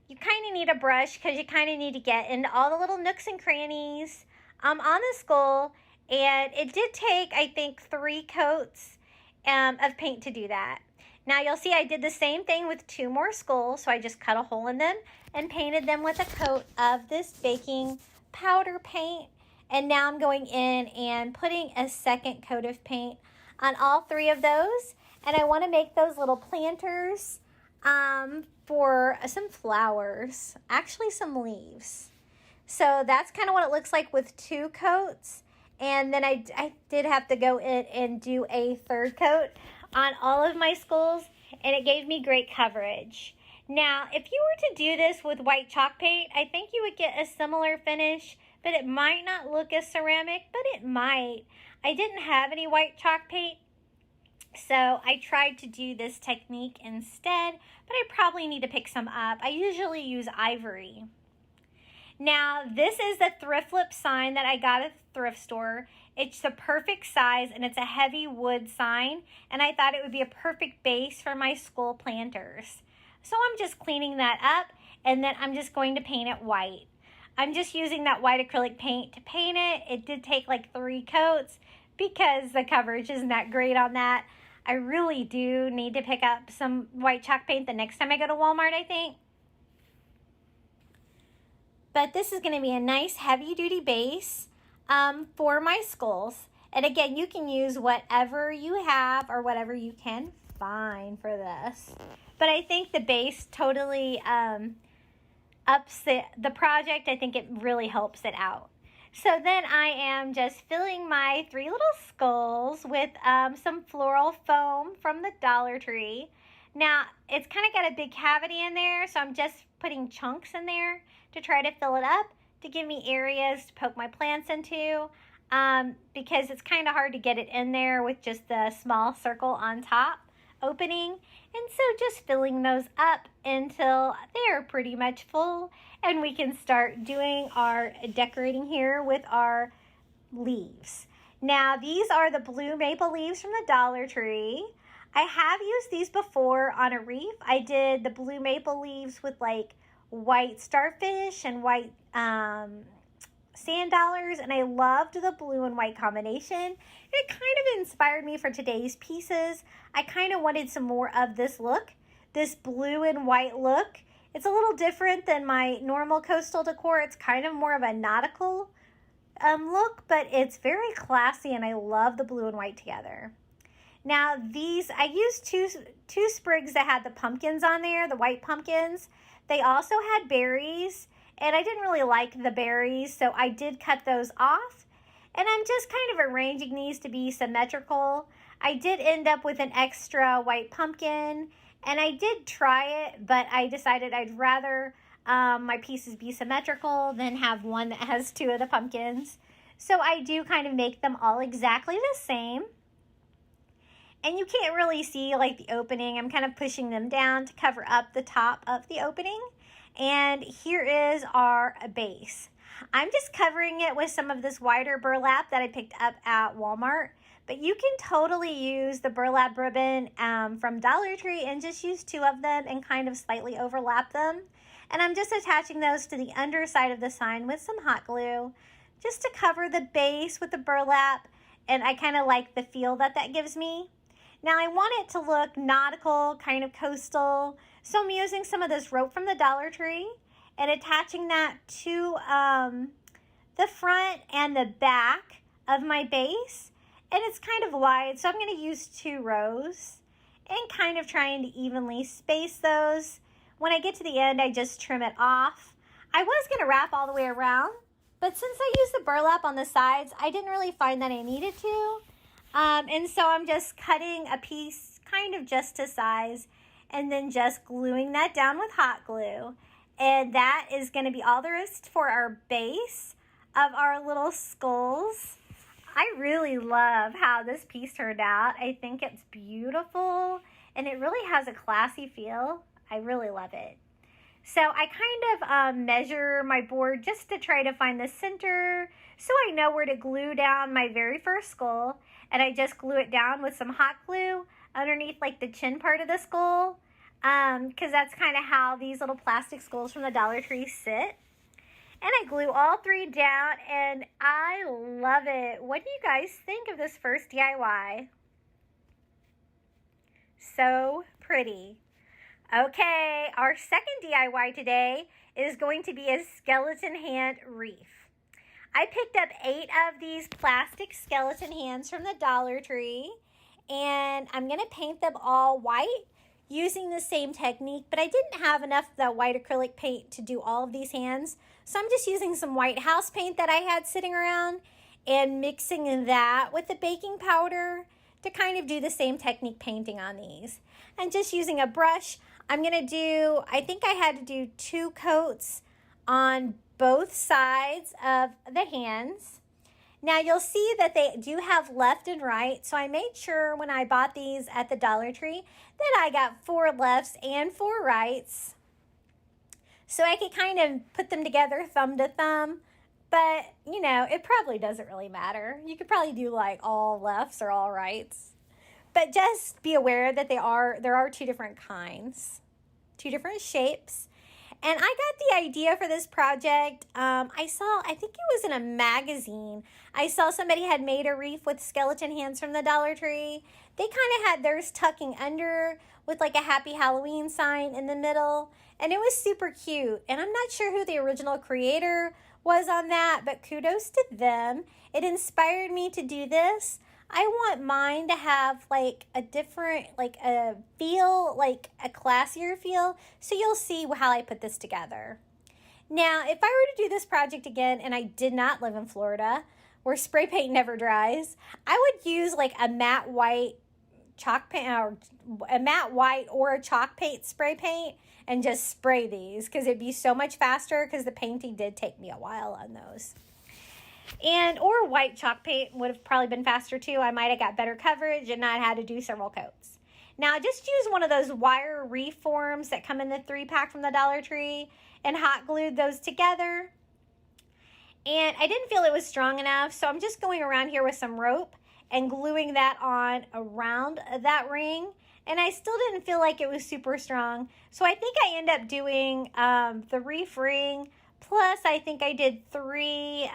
S1: You kind of need a brush because you kind of need to get into all the little nooks and crannies on the skull. And it did take, I think, 3 coats of paint to do that. Now you'll see I did the same thing with 2 more skulls. So I just cut a hole in them and painted them with a coat of this baking powder paint. And now I'm going in and putting a second coat of paint on all 3 of those. And I want to make those little planters for some flowers, actually some leaves. So that's kind of what it looks like with 2 coats. And then I did have to go in and do a 3rd coat on all of my skulls, and it gave me great coverage. Now, if you were to do this with white chalk paint, I think you would get a similar finish, but it might not look as ceramic, but it might. I didn't have any white chalk paint, so I tried to do this technique instead, but I probably need to pick some up. I usually use ivory. Now, this is the thrift flip sign that I got at the thrift store. It's the perfect size, and it's a heavy wood sign, and I thought it would be a perfect base for my skull planters. So I'm just cleaning that up, and then I'm just going to paint it white. I'm just using that white acrylic paint to paint it. It did take like 3 coats because the coverage isn't that great on that. I really do need to pick up some white chalk paint the next time I go to Walmart, I think. But this is going to be a nice heavy-duty base for my skulls. And again, you can use whatever you have or whatever you can find for this. But I think the base totally ups the project. I think it really helps it out. So then I am just filling my 3 little skulls with some floral foam from the Dollar Tree. Now, it's kind of got a big cavity in there, so I'm just putting chunks in there to try to fill it up to give me areas to poke my plants into, because it's kind of hard to get it in there with just the small circle on top opening. And so just filling those up until they're pretty much full, and we can start doing our decorating here with our leaves. Now, these are the blue maple leaves from the Dollar Tree. I have used these before on a wreath. I did the blue maple leaves with like white starfish and white sand dollars, and I loved the blue and white combination. It kind of inspired me for today's pieces. I kind of wanted some more of this look, this blue and white look. It's a little different than my normal coastal decor. It's kind of more of a nautical look, but it's very classy, and I love the blue and white together. Now these, I used two sprigs that had the pumpkins on there, the white pumpkins. They also had berries, and I didn't really like the berries, so I did cut those off. And I'm just kind of arranging these to be symmetrical. I did end up with an extra white pumpkin, and I did try it, but I decided I'd rather my pieces be symmetrical than have one that has 2 of the pumpkins. So I do kind of make them all exactly the same. And you can't really see like the opening. I'm kind of pushing them down to cover up the top of the opening. And here is our base. I'm just covering it with some of this wider burlap that I picked up at Walmart. But you can totally use the burlap ribbon from Dollar Tree and just use 2 of them and kind of slightly overlap them. And I'm just attaching those to the underside of the sign with some hot glue just to cover the base with the burlap. And I kind of like the feel that that gives me. Now I want it to look nautical, kind of coastal. So I'm using some of this rope from the Dollar Tree and attaching that to the front and the back of my base. And it's kind of wide, so I'm going to use 2 rows and kind of trying to evenly space those. When I get to the end, I just trim it off. I was going to wrap all the way around, but since I used the burlap on the sides, I didn't really find that I needed to. And so I'm just cutting a piece kind of just to size and then just gluing that down with hot glue. And that is going to be all there is for our base of our little skulls. I really love how this piece turned out. I think it's beautiful, and it really has a classy feel. I really love it. So I kind of measure my board just to try to find the center so I know where to glue down my very first skull. And I just glue it down with some hot glue underneath like the chin part of the skull, because that's kind of how these little plastic skulls from the Dollar Tree sit. And I glue all 3 down, and I love it. What do you guys think of this first DIY? So pretty. Okay, our second DIY today is going to be a skeleton hand wreath. I picked up 8 of these plastic skeleton hands from the Dollar Tree, and I'm going to paint them all white using the same technique, but I didn't have enough of that white acrylic paint to do all of these hands, so I'm just using some white house paint that I had sitting around and mixing that with the baking powder to kind of do the same technique painting on these. And just using a brush, I'm going to do, I think I had to do 2 coats on both sides of the hands. Now you'll see that they do have left and right, so I made sure when I bought these at the Dollar Tree that I got 4 lefts and 4 rights, so I could kind of put them together thumb to thumb. But you know, it probably doesn't really matter. You could probably do like all lefts or all rights, but just be aware that there are 2 different kinds, 2 different shapes. And I got the idea for this project. I think it was in a magazine. I saw somebody had made a wreath with skeleton hands from the Dollar Tree. They kind of had theirs tucking under with like a happy Halloween sign in the middle. And it was super cute. And I'm not sure who the original creator was on that, but kudos to them. It inspired me to do this. I want mine to have like a different, like a feel, like a classier feel. So you'll see how I put this together. Now, if I were to do this project again and I did not live in Florida, where spray paint never dries, I would use like a matte white chalk paint or a matte white or a chalk paint spray paint and just spray these because it'd be so much faster because the painting did take me a while on those. And or white chalk paint would have probably been faster too. I might have got better coverage and not had to do several coats. Now I just use one of those wire Wreath forms that come in the 3-pack from the Dollar Tree and hot glued those together. And I didn't feel it was strong enough, so I'm just going around here with some rope and gluing that on around that ring. And I still didn't feel like it was super strong. So I think I end up doing the Wreath ring, plus I think I did 3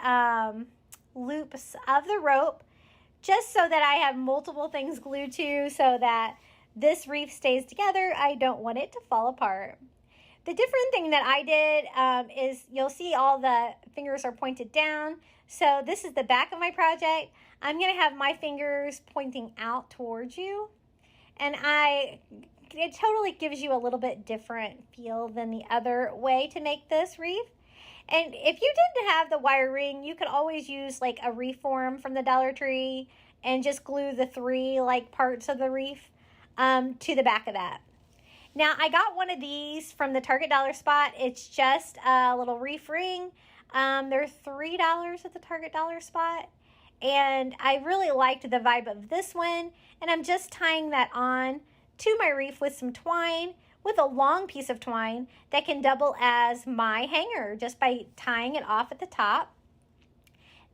S1: loops of the rope, just so that I have multiple things glued to so that this wreath stays together. I don't want it to fall apart. The different thing that I did is you'll see all the fingers are pointed down. So this is the back of my project. I'm going to have my fingers pointing out towards you. And it totally gives you a little bit different feel than the other way to make this wreath. And if you didn't have the wire ring, you could always use like a wreath form from the Dollar Tree and just glue the 3 like parts of the wreath to the back of that. Now, I got one of these from the Target Dollar Spot. It's just a little wreath ring. They're $3 at the Target Dollar Spot. And I really liked the vibe of this one. And I'm just tying that on to my wreath with some twine, with a long piece of twine that can double as my hanger just by tying it off at the top.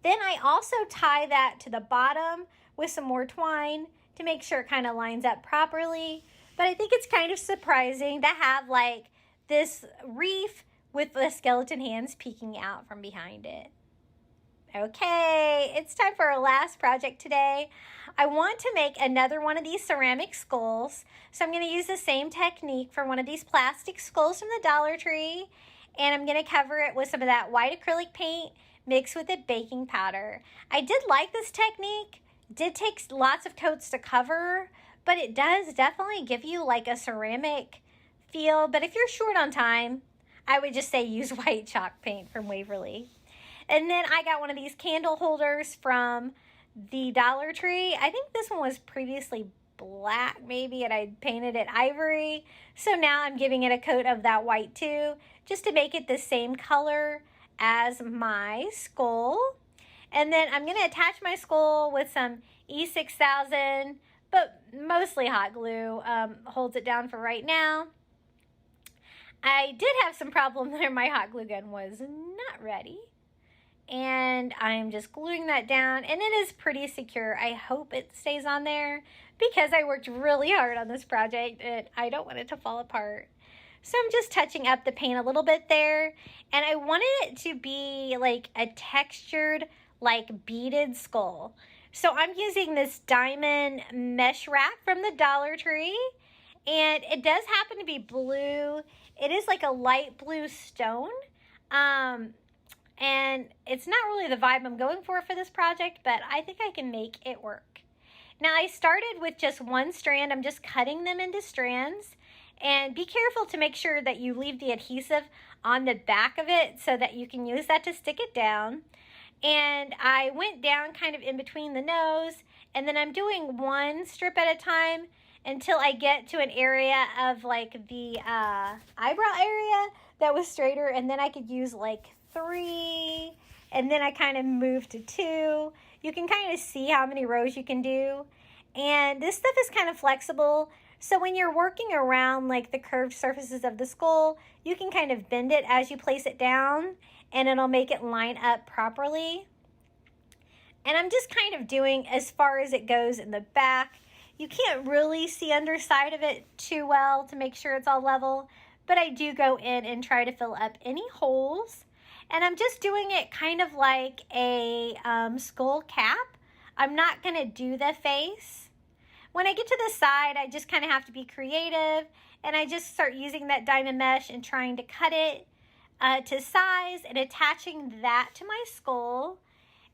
S1: Then I also tie that to the bottom with some more twine to make sure it kind of lines up properly. But I think it's kind of surprising to have like this wreath with the skeleton hands peeking out from behind it. Okay, it's time for our last project today. I want to make another one of these ceramic skulls. So I'm going to use the same technique for one of these plastic skulls from the Dollar Tree. And I'm going to cover it with some of that white acrylic paint mixed with the baking powder. I did like this technique. It did take lots of coats to cover, but it does definitely give you like a ceramic feel. But if you're short on time, I would just say use white chalk paint from Waverly. And then I got one of these candle holders from the Dollar Tree. I think this one was previously black maybe, and I painted it ivory. So now I'm giving it a coat of that white too, just to make it the same color as my skull. And then I'm going to attach my skull with some E6000, but mostly hot glue holds it down for right now. I did have some problem there. My hot glue gun was not ready. And I'm just gluing that down, and it is pretty secure. I hope it stays on there because I worked really hard on this project and I don't want it to fall apart. So I'm just touching up the paint a little bit there, and I wanted it to be like a textured, like beaded skull. So I'm using this diamond mesh wrap from the Dollar Tree, and it does happen to be blue. It is like a light blue stone. And it's not really the vibe I'm going for this project, but I think I can make it work. Now, I started with just one strand. I'm just cutting them into strands. And be careful to make sure that you leave the adhesive on the back of it so that you can use that to stick it down. And I went down kind of in between the nose, and then I'm doing one strip at a time until I get to an area of like the eyebrow area that was straighter, and then I could use like 3, and then I kind of moved to 2. You can kind of see how many rows you can do, and this stuff is kind of flexible, so when you're working around like the curved surfaces of the skull, you can kind of bend it as you place it down, and it'll make it line up properly. And I'm just kind of doing as far as it goes in the back. You can't really see underside of it too well to make sure it's all level, but I do go in and try to fill up any holes. And I'm just doing it kind of like a skull cap. I'm not going to do the face. When I get to the side, I just kind of have to be creative. And I just start using that diamond mesh and trying to cut it to size and attaching that to my skull.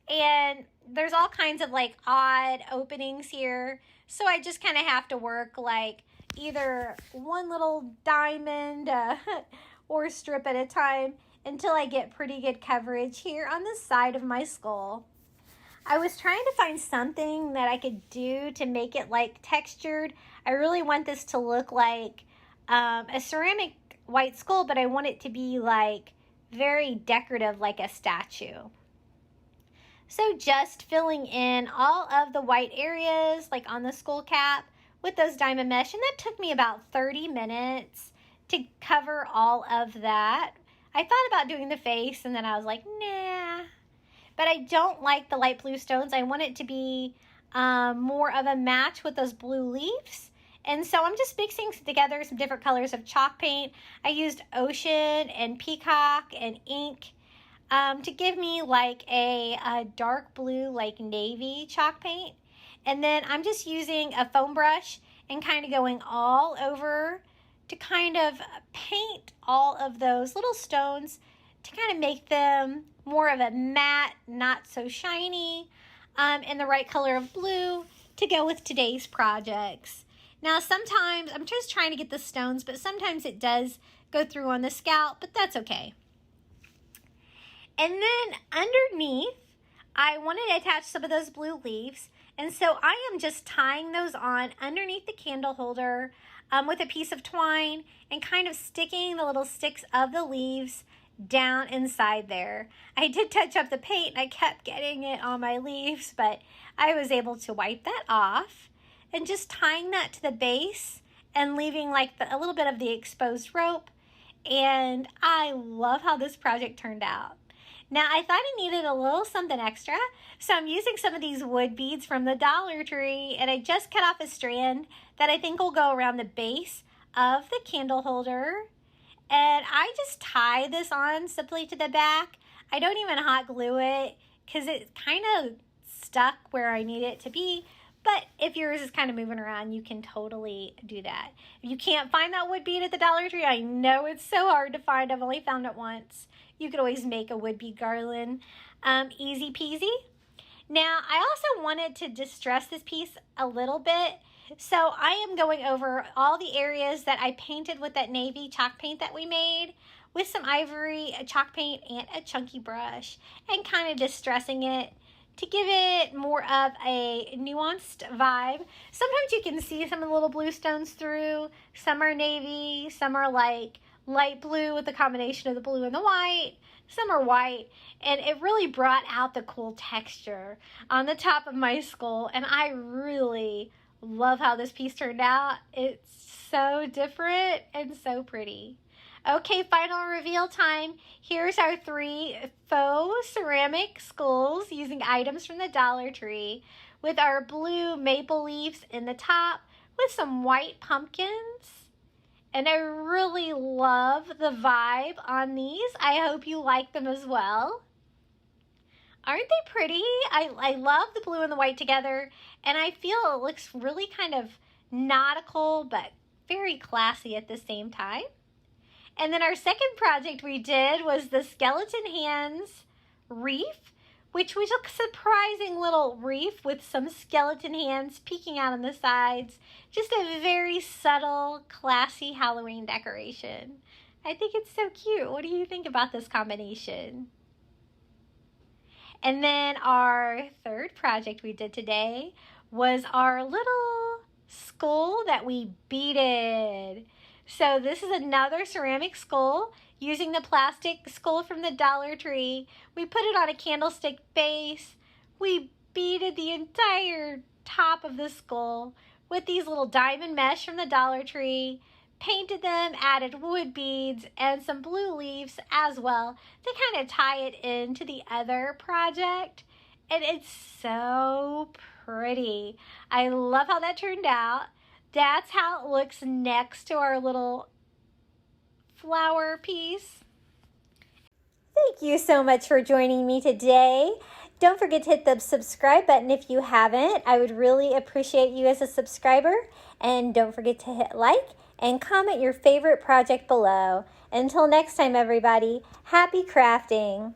S1: And there's all kinds of like odd openings here. So I just kind of have to work like either one little diamond or strip at a time until I get pretty good coverage here on the side of my skull. I was trying to find something that I could do to make it like textured. I really want this to look like a ceramic white skull, but I want it to be like very decorative, like a statue. So just filling in all of the white areas, like on the skull cap, with those diamond mesh, and that took me about 30 minutes to cover all of that. I thought about doing the face, and then I was like, nah. But I don't like the light blue stones. I want it to be more of a match with those blue leaves. And so I'm just mixing together some different colors of chalk paint. I used ocean and peacock and ink to give me like a dark blue, like navy chalk paint. And then I'm just using a foam brush and kind of going all over to kind of paint all of those little stones to kind of make them more of a matte, not so shiny, and the right color of blue to go with today's projects. Now sometimes, I'm just trying to get the stones, but sometimes it does go through on the scalp, but that's okay. And then underneath, I wanted to attach some of those blue leaves, and so I am just tying those on underneath the candle holder with a piece of twine and kind of sticking the little sticks of the leaves down inside there. I did touch up the paint and I kept getting it on my leaves, but I was able to wipe that off and just tying that to the base and leaving like a little bit of the exposed rope. And I love how this project turned out. Now I thought I needed a little something extra, so I'm using some of these wood beads from the Dollar Tree, and I just cut off a strand that I think will go around the base of the candle holder. And I just tie this on simply to the back. I don't even hot glue it because it's kind of stuck where I need it to be. But if yours is kind of moving around, you can totally do that. If you can't find that wood bead at the Dollar Tree, I know it's so hard to find. I've only found it once. You could always make a wood bead garland. Easy peasy. Now, I also wanted to distress this piece a little bit. So I am going over all the areas that I painted with that navy chalk paint that we made with some ivory chalk paint and a chunky brush, and kind of distressing it to give it more of a nuanced vibe. Sometimes you can see some of the little blue stones through. Some are navy, some are like light blue with a combination of the blue and the white. Some are white, and it really brought out the cool texture on the top of my skull, and I really love how this piece turned out. It's so different and so pretty. Okay, final reveal time. Here's our 3 faux ceramic skulls using items from the Dollar Tree with our blue maple leaves in the top with some white pumpkins. And I really love the vibe on these. I hope you like them as well. Aren't they pretty? I love the blue and the white together, and I feel it looks really kind of nautical, but very classy at the same time. And then our second project we did was the skeleton hands wreath, which was a surprising little wreath with some skeleton hands peeking out on the sides. Just a very subtle, classy Halloween decoration. I think it's so cute. What do you think about this combination? And then our third project we did today was our little skull that we beaded. So this is another ceramic skull using the plastic skull from the Dollar Tree. We put it on a candlestick base. We beaded the entire top of the skull with these little diamond mesh from the Dollar Tree, painted them, added wood beads and some blue leaves as well to kind of tie it into the other project. And it's so pretty. I love how that turned out. That's how it looks next to our little flower piece. Thank you so much for joining me today. Don't forget to hit the subscribe button if you haven't. I would really appreciate you as a subscriber. And don't forget to hit like and comment your favorite project below. Until next time, everybody, happy crafting.